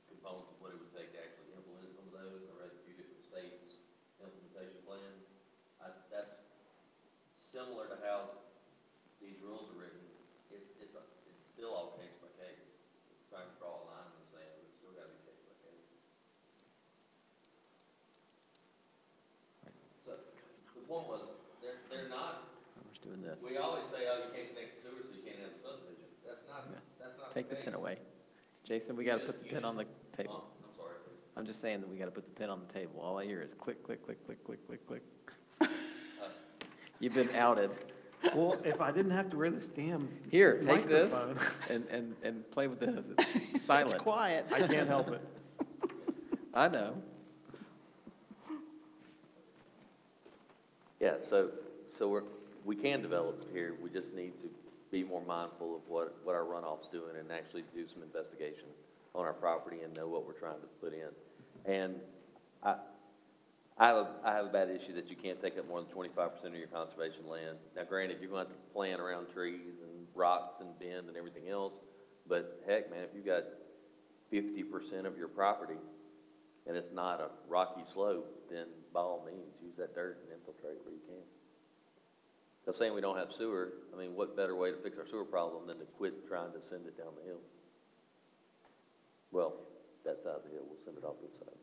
components of what it would take to actually implement some of those, I read a few different states' implementation plans. That's similar to how these rules are written. It's still all case by case. It's trying to draw a line in the sand, but it's still got to be case by case. So the point was, they're not. We're doing this. We always say, oh, you can't connect the sewer, so you can't have a subdivision. That's not Take the case. pin away. Jason, we got to put the pin on the table. Oh, I'm sorry. I'm just saying that we got to put the pin on the table. All I hear is click, click, click, click, click, click, click. You've been outed. Well, if I didn't have to wear this damn Here, take this microphone. and play with this. It's silent. It's quiet. I can't help it. I know. Yeah, so we can develop here. We just need to be more mindful of what our runoff's doing and actually do some investigation on our property and know what we're trying to put in. And I have a bad issue that you can't take up more than 25% of your conservation land. Now, granted, you're going to have to plan around trees and rocks and bend and everything else, but heck, man, if you've got 50% of your property and it's not a rocky slope, then by all means, use that dirt and infiltrate where you can. So saying we don't have sewer, I mean, what better way to fix our sewer problem than to quit trying to send it down the hill? Well, that side of the hill, we'll send it off this side.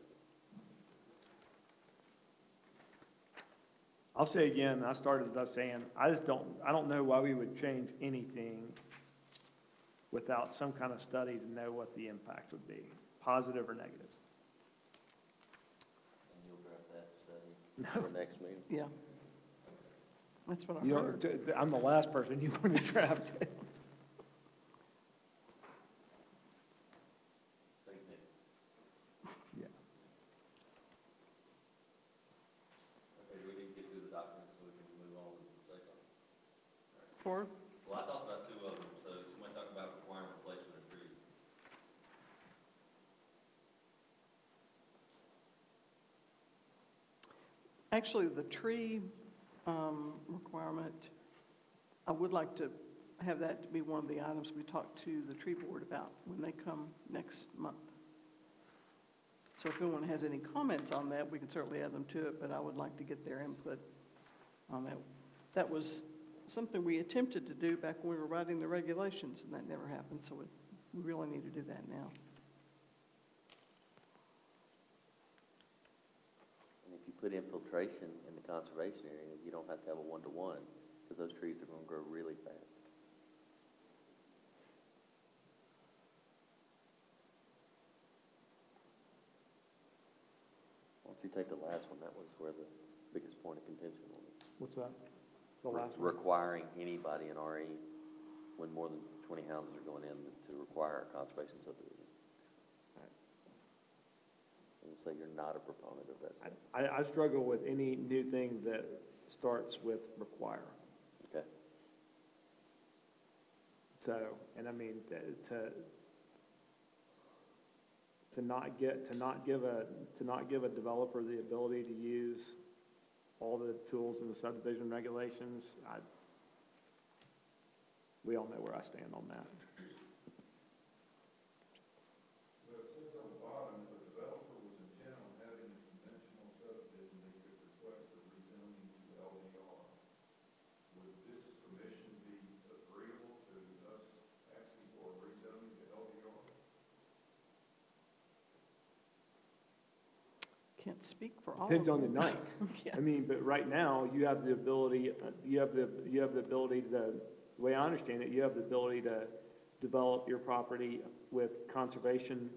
I'll say again, I started by saying, I don't know why we would change anything without some kind of study to know what the impact would be, positive or negative. for next meeting. Yeah. That's what I You heard. don't, I'm the last person you want to draft it. Yeah. Okay, do we need to get through the documents so we can move on and say something? For, Well, I talked about two of them, so somebody talked about requiring replacement of trees. actually, the tree requirement, I would like to have that to be one of the items we talk to the tree board about when they come next month. So if anyone has any comments on that, we can certainly add them to it, but I would like to get their input on that. That was something we attempted to do back when we were writing the regulations, and that never happened, so we really need to do that now. And if you put infiltration in the conservation area, you don't have to have a one-to-one, because those trees are gonna grow really fast. Why don't you take the last one? That was where the biggest point of contention was. What's that? The last one? Requiring anybody in RE, when more than 20 houses are going in, to require a conservation subdivision. And say you're not a proponent of that stuff. I struggle with any new thing that starts with require. Okay. So, and I mean, to not give a developer the ability to use all the tools in the subdivision regulations, we all know where I stand on that. Well, it says on the bottom, if a developer was intent on having a conventional subdivision, they could request a rezoning to LDR. Would this commission be agreeable to us asking for a rezoning to LDR? Can't speak for all of Depends them. on the night. Yeah. I mean, but right now, you have the ability, the way I understand it, you have the ability to develop your property with conservation,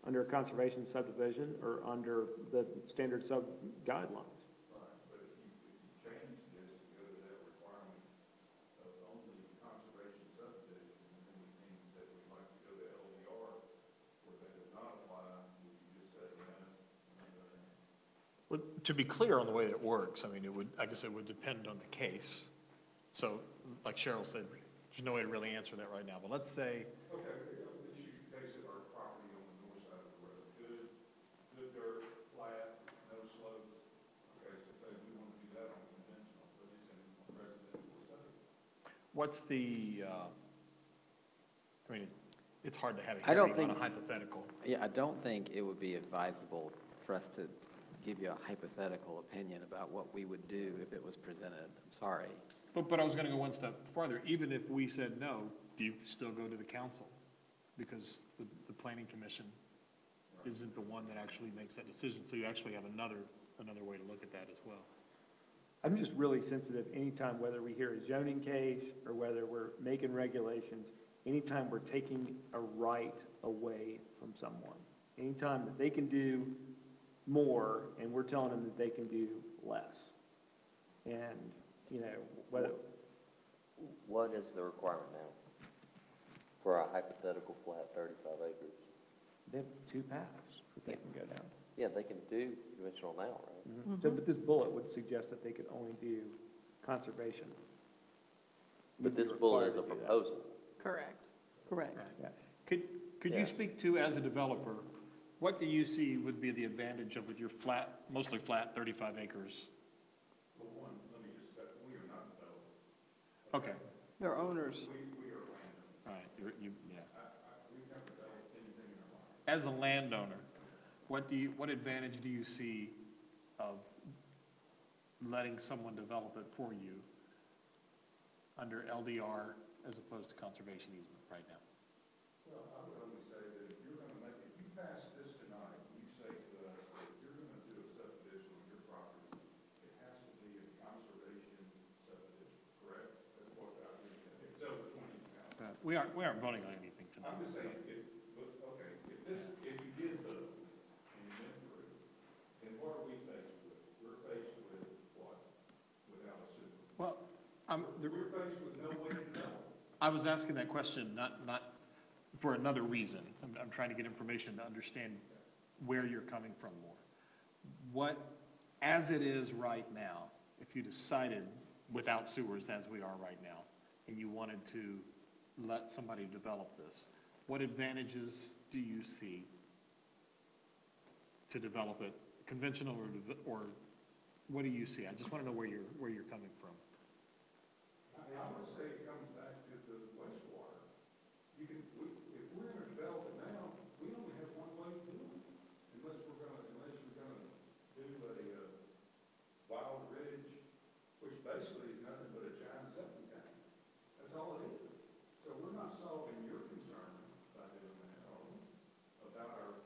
under a conservation subdivision or under the standard sub guidelines. Right, but if you change this to go to that requirement of only conservation subdivision, and then it means that we'd like to go to LDR, where that does not apply, would you just say, yeah? Well, to be clear on the way it works, I mean, I guess it would depend on the case. So, like Cheryl said, there's no way to really answer that right now, but let's say, Okay, let's use the case of our property on the north side of the road. Good dirt, flat, no slopes. Okay, so say we want to do that on conventional, but it's in residential setting. what's the, I mean, it's hard to have a I don't hearing on a think- hypothetical. Yeah, I don't think it would be advisable for us to give you a hypothetical opinion about what we would do if it was presented. I'm sorry. But I was going to go one step farther. Even if we said no, do you still go to the council? Because the planning commission isn't the one that actually makes that decision. So you actually have another way to look at that as well. I'm just really sensitive anytime, whether we hear a zoning case or whether we're making regulations, anytime we're taking a right away from someone, anytime that they can do more and we're telling them that they can do less. And, you know, whether, What is the requirement now for a hypothetical flat 35 acres? they have two paths that they can go down. Yeah, they can do conventional now, right? So, but this bullet would suggest that they could only do conservation. But Would be this bullet is a required to do that. proposal. Correct. Correct. Yeah. Could Yeah. you speak to, as a developer, what do you see would be the advantage of with your flat, mostly flat 35 acres? For one, let me just, we are not developers. Okay, They're owners. We are landowners. all right, yeah. We've never developed anything in our life. As a landowner, what advantage do you see of letting someone develop it for you under LDR as opposed to conservation easement right now? Well, I would only say that if you're gonna if you pass this tonight, you say to us that if you're gonna do a subdivision on your property, it has to be a conservation subdivision, correct? That's what I mean, it's over 20 now. We aren't voting on anything tonight. I'm just saying, if you did vote and you went through, then what are we faced with? We're faced We're faced with no way to develop. I was asking that question, not for another reason. I'm trying to get information to understand where you're coming from more. What, as it is right now, if you decided without sewers as we are right now, and you wanted to let somebody develop this, what advantages do you see to develop it, conventional or what do you see? I just want to know where you're coming from. I would say it comes back to the wastewater. If we're gonna develop it now, we only have one way to do it, unless you're gonna do a, wild ridge, which basically is nothing but a giant septic tank. That's all it is. So we're not solving your concern by doing that, are we? About our,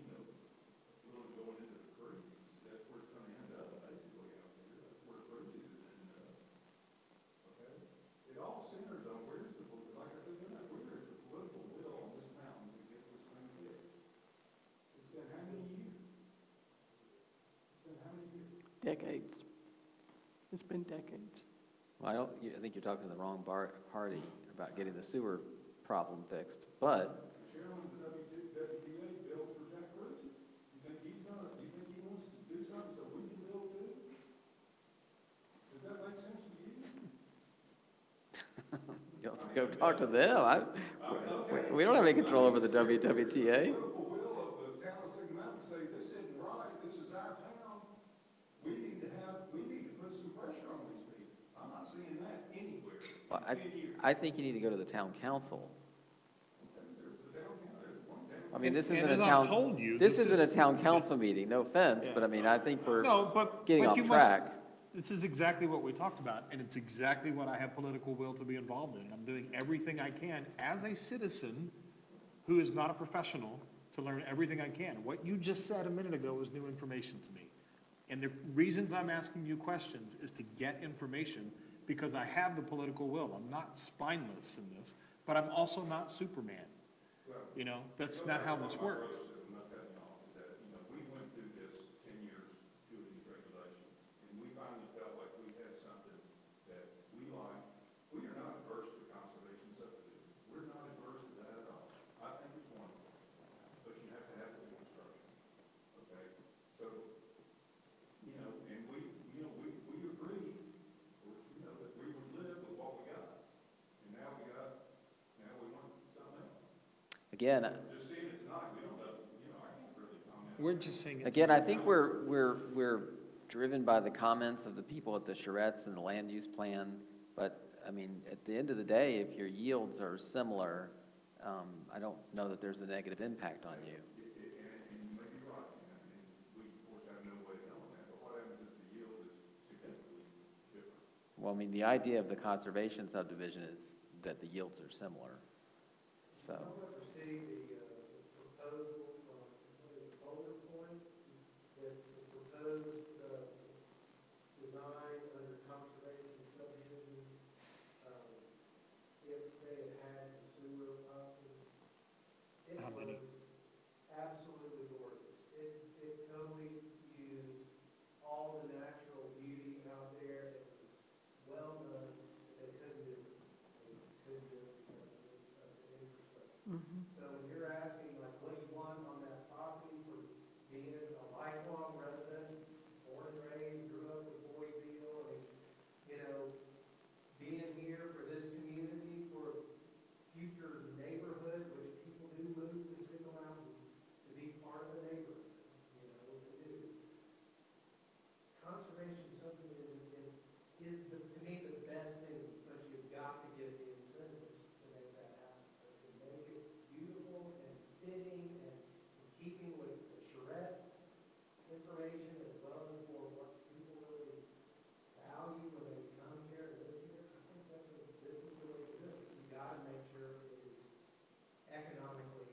really going into the creek. That's where it's gonna end up, basically, out there. That's where the creek is ending up. Okay? It all centers on where's the, like I said, where is the political will on this mountain to get this thing fixed? It's been how many years? It's been how many years? Decades. It's been decades. Well, I think you're talking to the wrong party about getting the sewer problem fixed, but Chairman of the WTA built for Jack Cruz. You think he wants to do something so we can build too? Does that make sense to you? you have to go talk to them. We don't have any control over the WWTA. Political will of the town of Signal Mountain say, this isn't right, this is our town. We need to put some pressure on these people. I'm not seeing that anywhere. Well, in 10 years. I think you need to go to the town council. There's the downtown, there's one down. I mean, this And isn't a as I've town, told you, this this isn't a is- town council meeting, no offense, Yeah. but I mean, I think we're No, but. getting but off you must- track. This is exactly what we talked about, and it's exactly what I have political will to be involved in. I'm doing everything I can as a citizen who is not a professional to learn everything I can. What you just said a minute ago was new information to me. And the reasons I'm asking you questions is to get information because I have the political will. I'm not spineless in this, but I'm also not Superman. You know, that's not how this works. I'm not cutting you off, is that, we went through this 10 years doing these regulations, and we finally felt like we had something that we like. We are not adverse to conservation subdivision. We're not adverse to that at all. I think it's wonderful, but you have to have the construction, okay? So, and we agreed, that we would live with what we got. And now we want something else. Again, Just seeing it tonight, we don't know, I can't really comment. We're just saying. Again, I think we're driven by the comments of the people at the charrettes and the land use plan, but, I mean, at the end of the day, if your yields are similar, I don't know that there's a negative impact on you. And you may be right, and we, of course, have no way of knowing that, but what happens if the yield is significantly different? Well, I mean, the idea of the conservation subdivision is that the yields are similar, so. I'd like to see the proposal from Boulder Point, that the proposed design under conservation subdivision, if they had the sewer option. It How many? was absolutely gorgeous. It totally used all the natural beauty out there. It was well done. They couldn't do it. They couldn't do it because of the infrastructure. So when you're asking, like, what do you want on that property for being a lifelong resident, born and raised, grew up with Boydville, and, being here for this community, for future neighborhood, which people do move to Signal Mountain to be part of the neighborhood, to do. Conservation subdivision is to me, the best thing, but you've got to get the incentives to make that happen. To make it beautiful and fitting and in keeping with the charrette information as well as for what people really value when they come here and live here. I think this is the way to do it. You got to make sure it is economically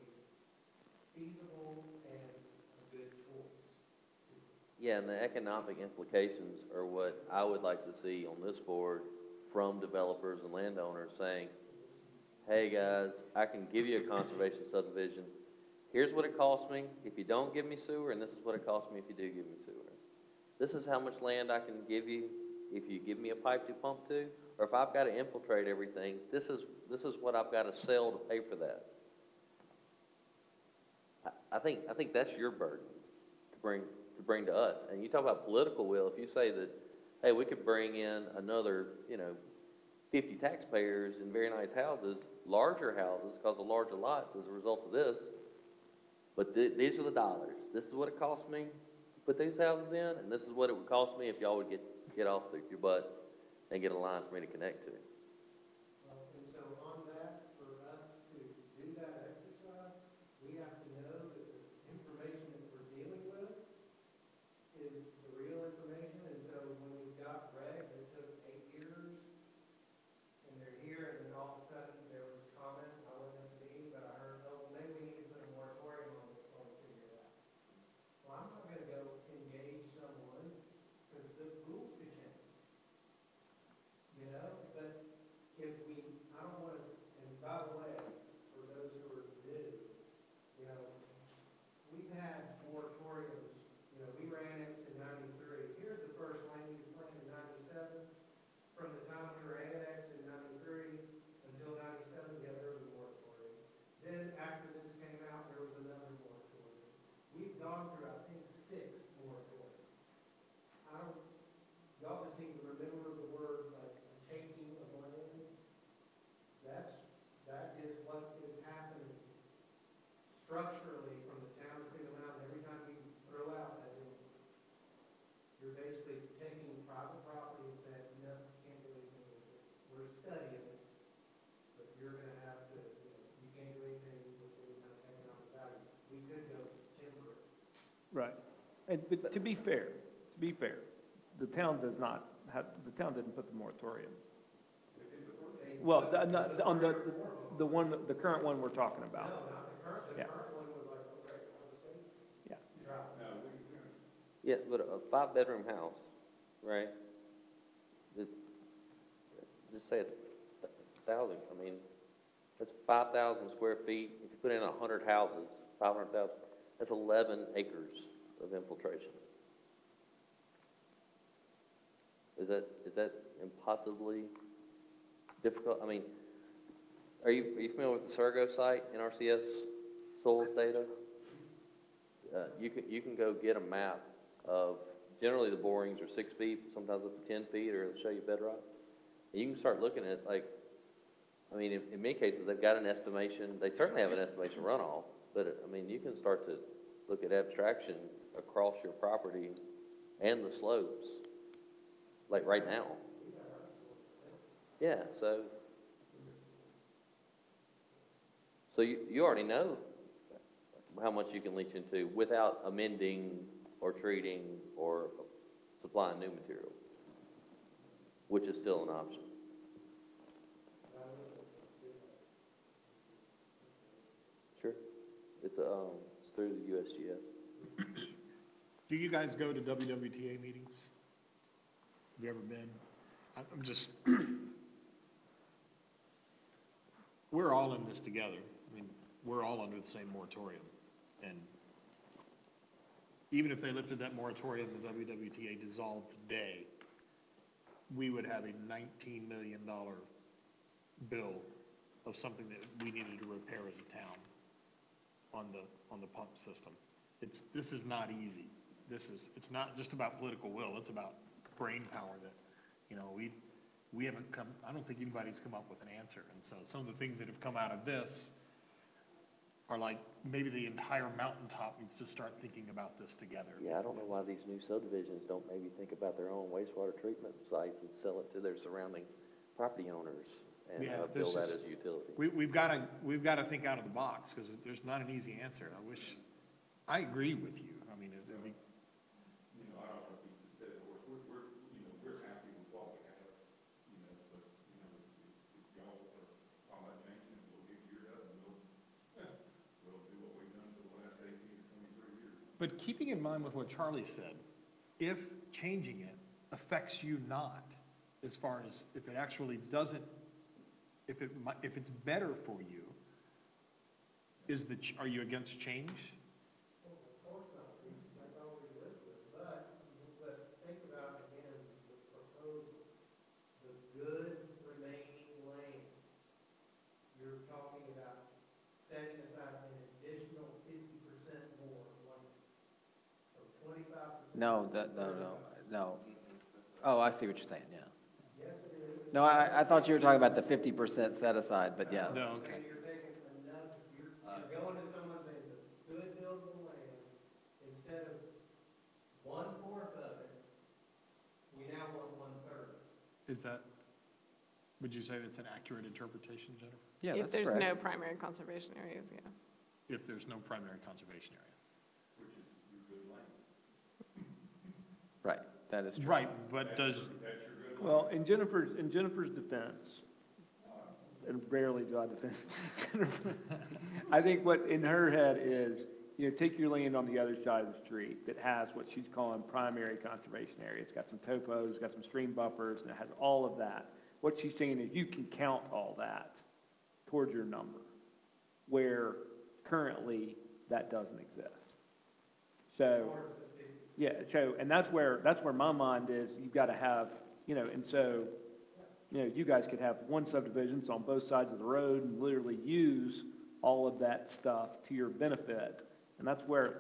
feasible and a good choice. Yeah, and the economic implications are what I would like to see on this board from developers and landowners saying, hey, guys, I can give you a conservation subdivision. Here's what it costs me if you don't give me sewer, and this is what it costs me if you do give me sewer. This is how much land I can give you if you give me a pipe to pump to, or if I've got to infiltrate everything, this is what I've got to sell to pay for that. I think that's your burden to bring to us. And you talk about political will, if you say that, hey, we could bring in another, 50 taxpayers in very nice houses, larger houses, because of larger lots as a result of this, but these are the dollars. This is what it cost me to put these houses in, and this is what it would cost me if y'all would get off your butts and get a line for me to connect to. And so on that, for us to do that exercise, we have to know that the information that we're dealing with is the real information. And so when we've got Greg that took 8 years, and they're here, and then all of a sudden there was a comment, I wasn't at the meeting, but I heard, oh, maybe we need to put a moratorium on this while we figure it out. Well, I'm not gonna go engage someone, because the rules could change. But if I don't want to, and by the way, for those who are new, we've had moratoriums, we were annexed in 93. Here's the first land use plan in 97. From the time we were annexed in 93 until 97, yeah, there was a moratorium. Then after this came out, there was another moratorium. We've gone through, I think, 6 moratoriums. Y'all just need to remember the word, like, taking of land. That is what is happening structurally from the town of Signal Mountain. Every time you throw out that, you're basically taking private property and saying, no, can't do anything with it. We're studying it, but you're going to have to, you can't do anything with any kind of economic value. We could go timber it. Right. But to be fair, the town didn't put the moratorium. Well, on the current one we're talking about. No, not the current. The Yeah. current one was like, okay, all the states. Yeah. Drought. Yeah, but a 5-bedroom house, right? Just say it's 1,000, I mean, that's 5,000 square feet. If you put in 100 houses, 500,000, that's 11 acres of infiltration. Is that impossibly difficult? I mean, are you familiar with the Surgo site, NRCS soils data? You can go get a map of, generally the borings are 6 feet, sometimes up to 10 feet, or it'll show you bedrock. And you can start looking at it like, I mean, in many cases, they've got an estimation, they certainly have an estimation runoff, but I mean, you can start to look at abstraction across your property and the slopes, like right now. Yeah, so you already know how much you can leach into without amending or treating or supplying new material, which is still an option. Sure. It's through the USGS. Do you guys go to WWTA meetings? Have you ever been? I'm just, we're all in this together. I mean, we're all under the same moratorium. And even if they lifted that moratorium, the WWTA dissolved today, we would have a $19 million bill of something that we needed to repair as a town on the pump system. This is not easy. It's not just about political will, it's about brain power that, we haven't come, I don't think anybody's come up with an answer. And so some of the things that have come out of this are like, maybe the entire mountaintop needs to start thinking about this together. Yeah, I don't know why these new subdivisions don't maybe think about their own wastewater treatment sites and sell it to their surrounding property owners and bill that as a utility. We've got to think out of the box, because there's not an easy answer. I agree with you. I mean, it'd be, I don't want to be the dead horse. We're happy with what we have, but, if y'all are talking about changing, we'll get geared up and we'll do what we've done for the last 18 to 23 years. but keeping in mind with what Charlie said, if changing it affects you not, as far as if it actually doesn't, if it's better for you, are you against change? Well, of course not. That's all we live with. But think about, again, the proposed No, no. Oh, I see what you're saying, yeah. No, I thought you were talking about the 50% set aside, but yeah. No, okay. You're taking enough, you're going to someone saying it's a good buildable land, instead of 1/4 of it, we now want 1/3. Is that, would you say that's an accurate interpretation, Jennifer? Yeah, If that's there's correct. no primary conservation areas, yeah. If there's no primary conservation area? Right, that is true. Right, but does, Well, in Jennifer's defense, and rarely do I defend Jennifer, I think what in her head is, take your land on the other side of the street that has what she's calling primary conservation area. It's got some topos, it's got some stream buffers, and it has all of that. What she's saying is you can count all that towards your number, where currently that doesn't exist. So, yeah, so, and that's where my mind is, you've got to have, and so, you guys could have one subdivisions on both sides of the road and literally use all of that stuff to your benefit. And that's where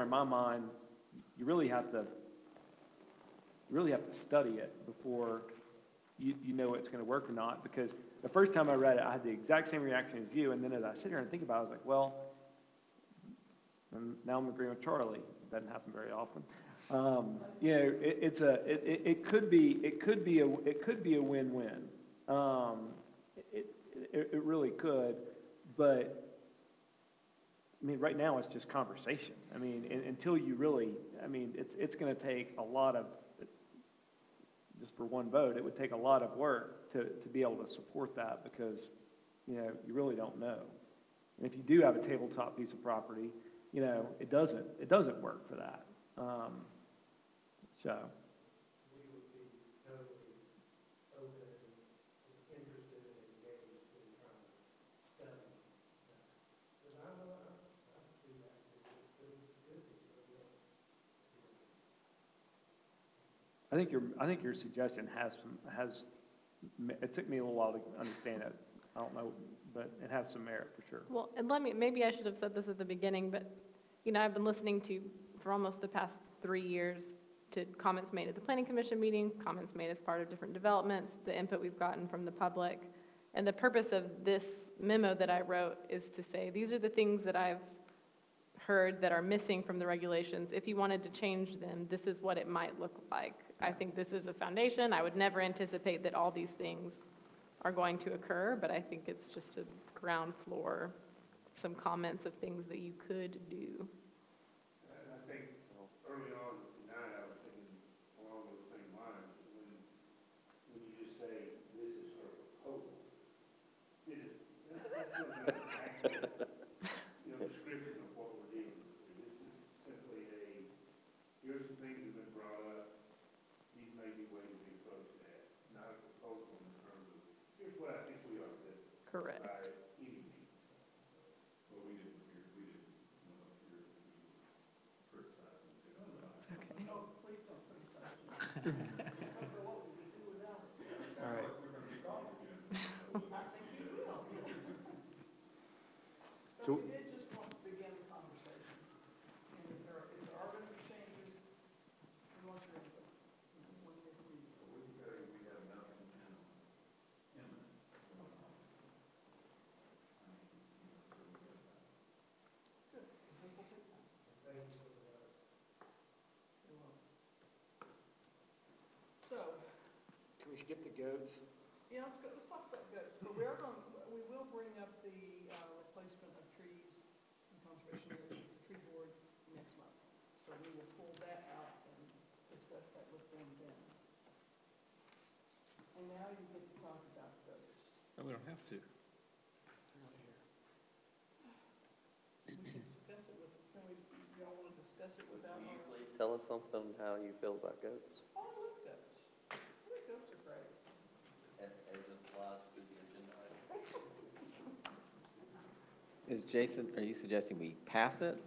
in my mind, you really have to study it before you know it's going to work or not. Because the first time I read it, I had the exact same reaction as you. And then as I sit here and think about it, I was like, well, and now I'm agreeing with Charlie. It doesn't happen very often. It could be a win-win. It really could, but I mean, right now it's just conversation. I mean, until you really, it's going to take a lot of, just for one vote, it would take a lot of work to be able to support that because, you really don't know. And if you do have a tabletop piece of property, it doesn't work for that. So. We would be totally open and interested and engaged in trying to study that. Because I know, I see that, it's good. I think your suggestion it took me a little while to understand it. I don't know, but it has some merit for sure. Well, and maybe I should have said this at the beginning, but, I've been listening to, for almost the past 3 years, to comments made at the Planning Commission meeting, comments made as part of different developments, the input we've gotten from the public. And the purpose of this memo that I wrote is to say, these are the things that I've heard that are missing from the regulations. If you wanted to change them, this is what it might look like. I think this is a foundation. I would never anticipate that all these things are going to occur, but I think it's just a ground floor, some comments of things that you could do. And I think early on tonight, I was thinking along those same lines, when you just say, this is her proposal, it is, that's not an actual, description of what we're dealing with. This is simply here's some things that have been brought up, these may be ways to approach that, not a proposal in terms of, here's what I think we ought to do. Correct. By any means. Well, we didn't hear criticizing. Okay. Oh, please don't criticize me. I don't know what we could do without it. All right. We're going to be gone again. I think you will. So- But we did just want to begin the conversation. And if there are going to be changes, we want your input. What do you think? We can tell you we have nothing imminent. Good. Simple take time. Thank you for that. You're welcome. So, Can we skip the goats? yeah, let's talk about goats. But we will bring up the replacement of trees and conservation areas with the tree board next month. So we will pull that out and discuss that with them then. And now you get to talk about goats. we don't have to. Discuss it with, y'all want to discuss it without Will you our, please tell us something, how you feel about goats? oh, I love goats. I think goats are great. As it applies to the agenda item. Is Jason, are you suggesting we pass it?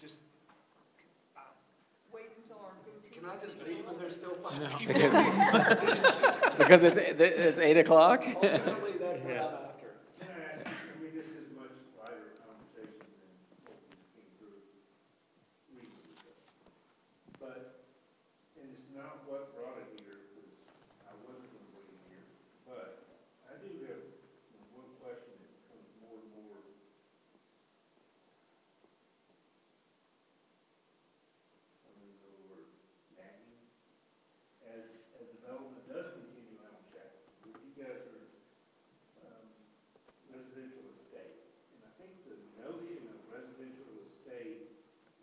Just, Wait until our goatee. can I just leave when there's still 5 people? Because it's 8 o'clock? Ultimately, that's what I'm after. Can I ask, this is much lighter conversation than what we came through recently. not what brought it here, because I wasn't going to wait here, but I do have one question that becomes more and more. I don't even know the word, nagging. As development does continue out on Shackleton, if you guys are, residential estate, and I think the notion of residential estate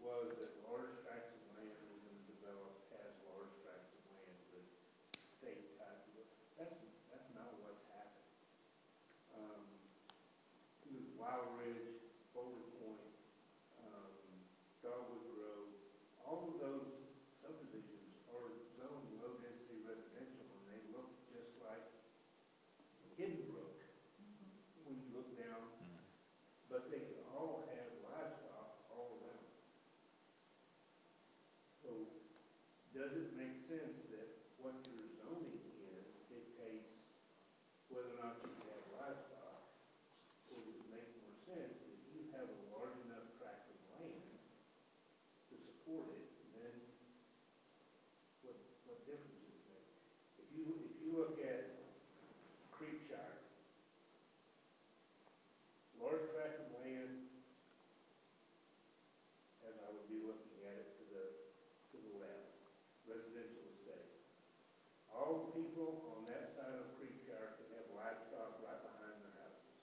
was that large tracts of land were going to develop as large tracts of land with state type of, that's not what's happened. Wild Ridge, Boulder Point, Dogwood Grove, all of those subdivisions are zoned low density residential, and they look just like Hidden Brook when you look down, but they can all have livestock all around. So, does it make sense that what your zoning is dictates whether or not you can have livestock? Or does it make more sense that you have a large enough tract of land to support it, then what difference does it make? If you look at Creekshire, large tract of land, as I would be looking at it to the left, residential estate. All the people on that side of Creekshire can have livestock right behind their houses.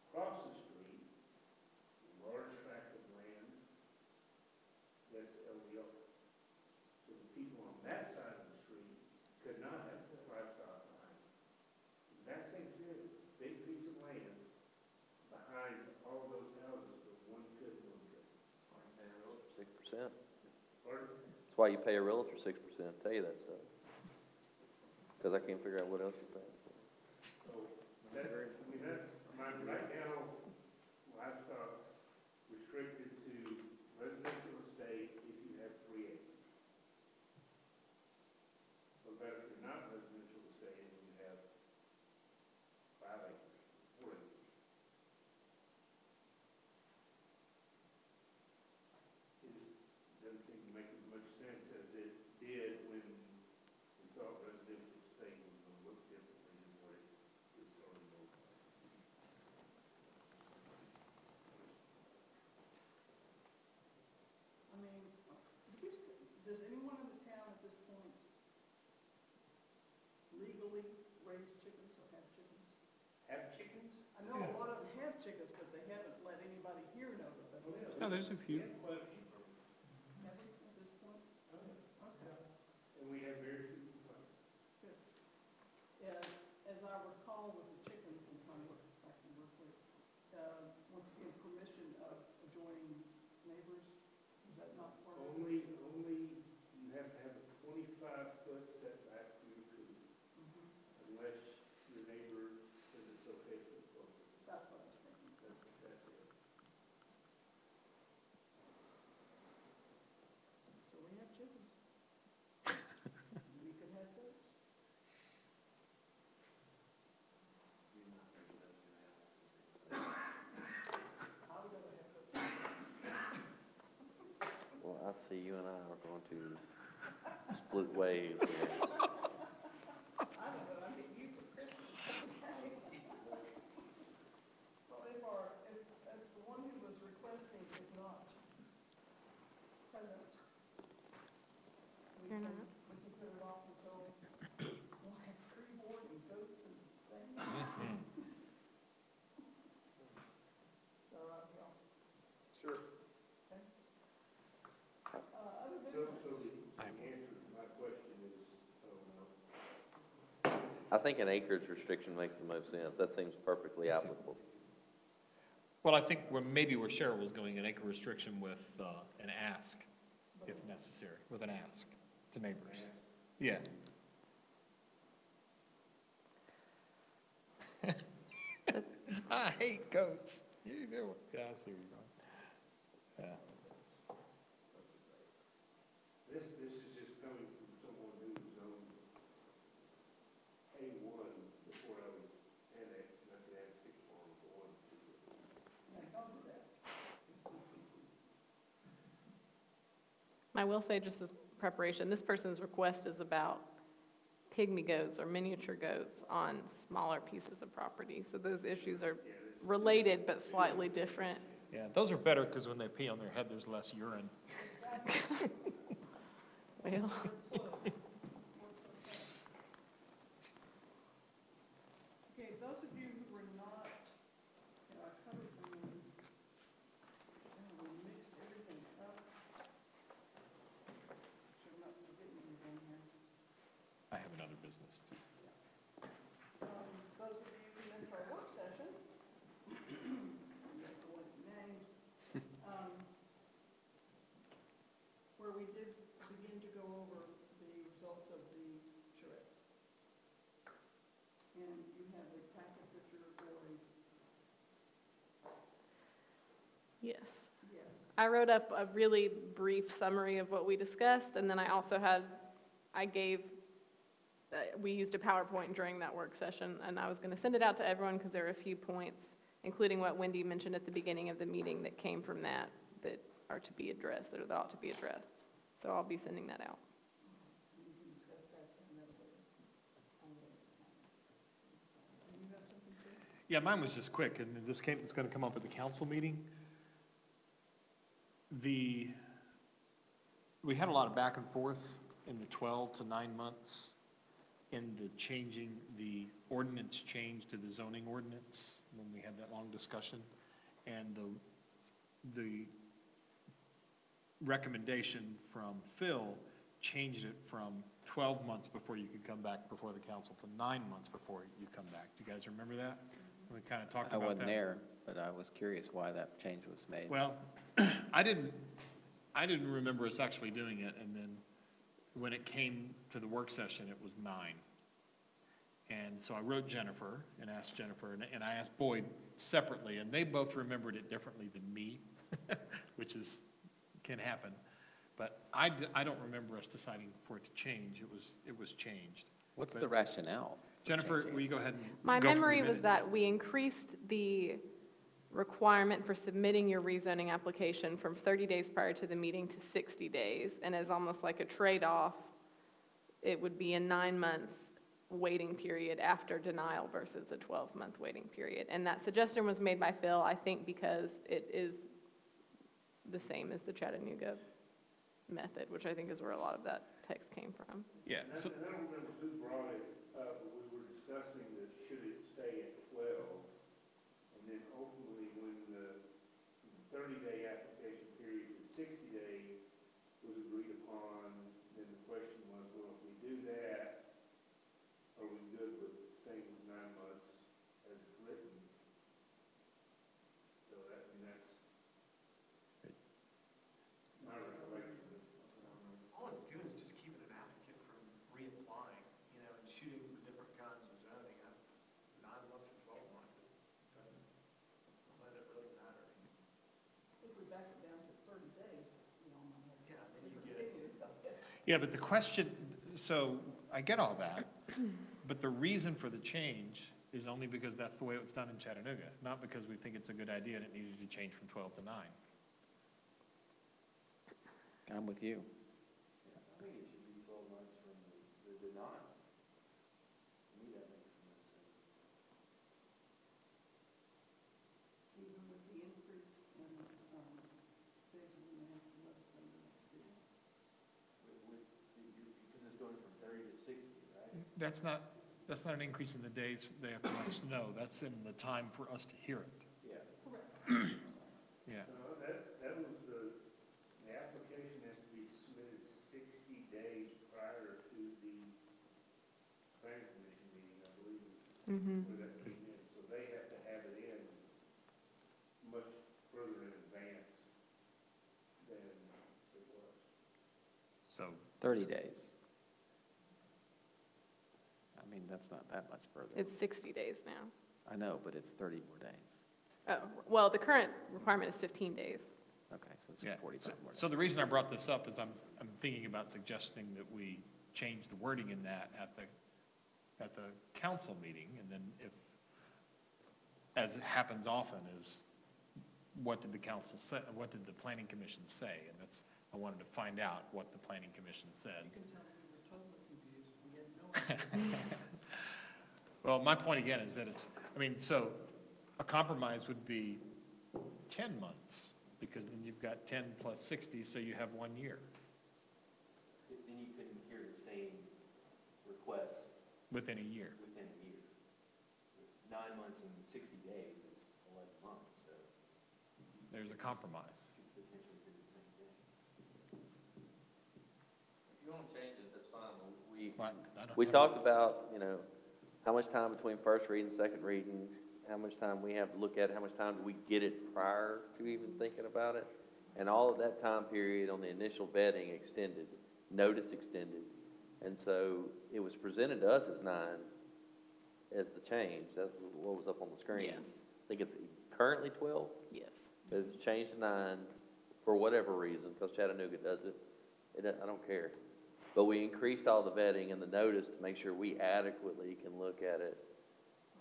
Across the street, large tract of land, that's LDO. So the people on that side of the street could not have livestock behind them. Exact same scenario, big piece of land behind all those houses, but one could, one couldn't. 6%. Pardon? That's why you pay a realtor 6%, tell you that stuff. Because I can't figure out what else you pay. So, that, I mean, that's, right now, livestock restricted to residential estate if you have 3 acres. What about if you're not residential estate and you have 5 acres, 4 acres? It doesn't seem to make as much sense as it did when we thought residential estate was going to look differently than what it is starting to look like. I mean, does anyone in the town at this point legally raise chickens or have chickens? Have chickens? I know a lot of them have chickens, but they haven't let anybody here know that they do. No, there's a few. We have quite a few from, Have we at this point? Okay. and we have very few complaints. Good. And as I recall with the chickens, I'm trying to look back and real quick, once again, permission of adjoining neighbors, is that not part of it? Only, you have to have a 25-foot setback from your coop, Mhm. unless your neighbor says it's okay for the close. That's what I was thinking. That's it. So we have chickens. We could have those. I would rather have those. Well, I see you and I are going to split ways here. I don't know, I get you for Christmas. Well, if the one who was requesting is not present, we You're can, not? we can put it off until we'll have freeboard and goats and the same. So, yeah, Sure. okay. Other So, business? so the answer to my question is, no. I think an acreage restriction makes the most sense. That seems perfectly applicable. Well, I think maybe where Cheryl was going, an acre restriction with an ask, if necessary, with an ask to neighbors. Yeah. I hate goats. You do. Yeah, I see where you're going. Yeah. This is just coming from someone who was on A1 before I was annexed, and I could have 6 farms for 1. Yeah, don't do that. I will say, just as preparation, this person's request is about pygmy goats or miniature goats on smaller pieces of property. So those issues are related but slightly different. Yeah, those are better because when they pee on their head, there's less urine. Well, Okay, those of you who were not, I covered them, we mixed everything up. So I'm not forgetting anything here. I have another business. Those of you who missed our work session, you have to look at names, where we did begin to go over the results of the charrettes. And you have a packet that you're going, yes. yes. I wrote up a really brief summary of what we discussed, and then I also we used a PowerPoint during that work session, and I was going to send it out to everyone because there are a few points, including what Wendy mentioned at the beginning of the meeting that came from that are to be addressed, or that ought to be addressed. So I'll be sending that out. Yeah, mine was just quick, and it's going to come up at the council meeting. We had a lot of back and forth in the 12 to 9 months in the changing the ordinance change to the zoning ordinance when we had that long discussion. And the recommendation from Phil changed it from 12 months before you could come back before the council to 9 months before you come back. Do you guys remember that? We kind of talked about that. I wasn't there, but I was curious why that change was made. Well, I didn't remember us actually doing it, and then when it came to the work session, it was 9. And so I wrote Jennifer and asked Jennifer, and I asked Boyd separately, and they both remembered it differently than me, which can happen. But I don't remember us deciding for it to change. It was changed. What's the rationale? Jennifer, will you go ahead and My go from the memory was minutes? that we increased the requirement for submitting your rezoning application from 30 days prior to the meeting to 60 days. And as almost like a trade-off, it would be a 9-month waiting period after denial versus a 12-month waiting period. And that suggestion was made by Phil, I think, because it is the same as the Chattanooga method, which I think is where a lot of that text came from. Yeah. And I don't remember who brought it up, but we were discussing that should it stay at 12? And then ultimately, when the 30-day application period and 60 days was agreed upon, then the question was, well, if we do that, are we good with staying with 9 months as written? So that's my recollection. All it's doing is just keeping an applicant from reapplying, and shooting for different kinds of zoning. 9 months or 12 months, it doesn't really matter. If we back it down to 30 days, Yeah, then you get it. Yeah, but the question, so I get all that, but the reason for the change is only because that's the way it was done in Chattanooga, not because we think it's a good idea and it needed to change from 12 to 9. I'm with you. I think it should be 12 months from the denial. To me, that makes the most sense. even with the increase in, days when they have to let us know the next day. Because it's going from 30 to 60, right? That's not an increase in the days they have to let us know. That's in the time for us to hear it. Yeah. Yeah. That was the application has to be submitted 60 days prior to the planning commission meeting, I believe, where that came in. So they have to have it in much further in advance than it was. So 30 days. I mean, that's not that much further. It's 60 days now. I know, but it's 30 more days. Oh, well, the current requirement is 15 days. Okay, so it's yeah. 45 more days. So the reason I brought this up is I'm thinking about suggesting that we change the wording in that at the council meeting, and then if, as it happens often, is what did the council say, what did the planning commission say? And I wanted to find out what the planning commission said. Well, my point again is that it's, I mean, so a compromise would be 10 months, because then you've got 10 plus 60, so you have 1 year Then you couldn't hear the same requests within a year. within a year. 9 months and 60 days is 11 months, so There's a compromise. you could potentially do the same thing. If you want to change it, that's fine. Well, I don't We know. talked about, you know, how much time between first reading and second reading, how much time we have to look at it, how much time do we get it prior to even thinking about it? And all of that time period on the initial vetting extended, notice extended. And so it was presented to us as 9 as the change. That's what was up on the screen. Yes. I think it's currently 12, Yes. but it was changed to 9 for whatever reason, because Chattanooga does it. I don't care. But we increased all the vetting and the notice to make sure we adequately can look at it.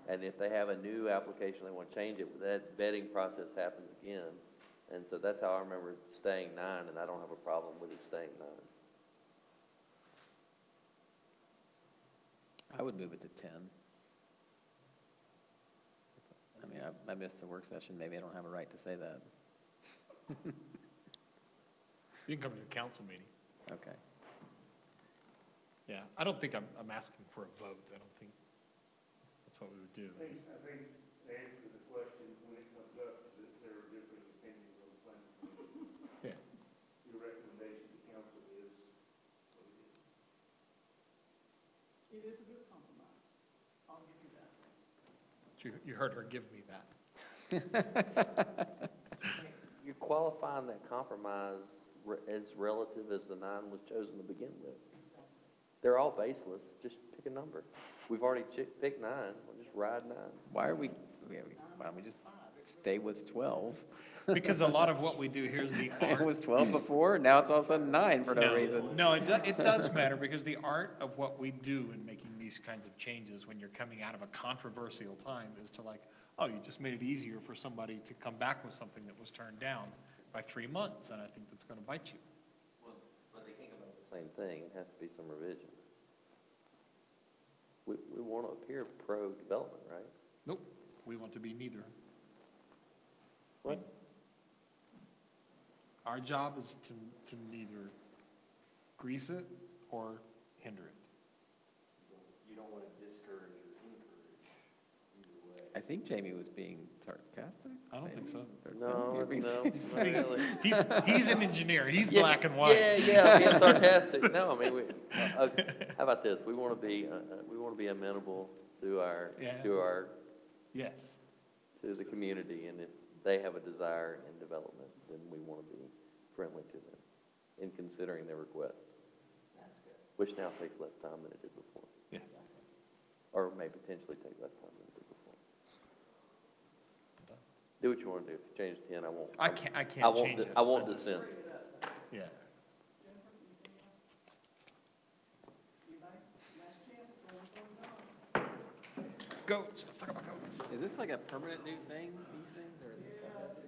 And if they have a new application, they want to change it, that vetting process happens again. And so that's how I remember staying 9, and I don't have a problem with it staying 9. I would move it to 10. I mean, I missed the work session, maybe I don't have a right to say that. You can come to the council meeting. Okay. Yeah, I don't think I'm asking for a vote. I don't think that's what we would do. I think the answer to the question, when it comes up, that there are different opinions on the planning commission. Yeah. Your recommendation to council is what it is. It is a good compromise. I'll give you that. You heard her give me that. You're qualifying that compromise as relative as the 9 was chosen to begin with. They're all baseless, just pick a number. We've already picked 9, we'll just ride 9. Why don't we just stay with 12? Because a lot of what we do, here's the It art. was 12 before, now it's all of a sudden 9 for no reason. No, it does matter, because the art of what we do in making these kinds of changes when you're coming out of a controversial time is to like, oh, you just made it easier for somebody to come back with something that was turned down by 3 months, and I think that's going to bite you. Well, but they can't come up with the same thing, it has to be some revision. We want to appear pro-development, right? Nope, we want to be neither. What? Our job is to neither grease it or hinder it. You don't want to discourage or encourage either way. I think Jamie was being sarcastic. I don't think so. No, You're being no, serious. not really. He's an engineer, he's Yeah, black and white. Yeah, being sarcastic. No, I mean, how about this? We want to be amenable to our, Yeah. Yes. to the community, and if they have a desire in development, then we want to be friendly to them in considering their request, which now takes less time than it did before, Yes. or may potentially take less time than it did before. Do what you want to do. If you change to 10, I won't. I can't change it. I won't I just- dissent. Yeah. Goats, let's talk about goats. Is this like a permanent new thing, these things, or is this like a?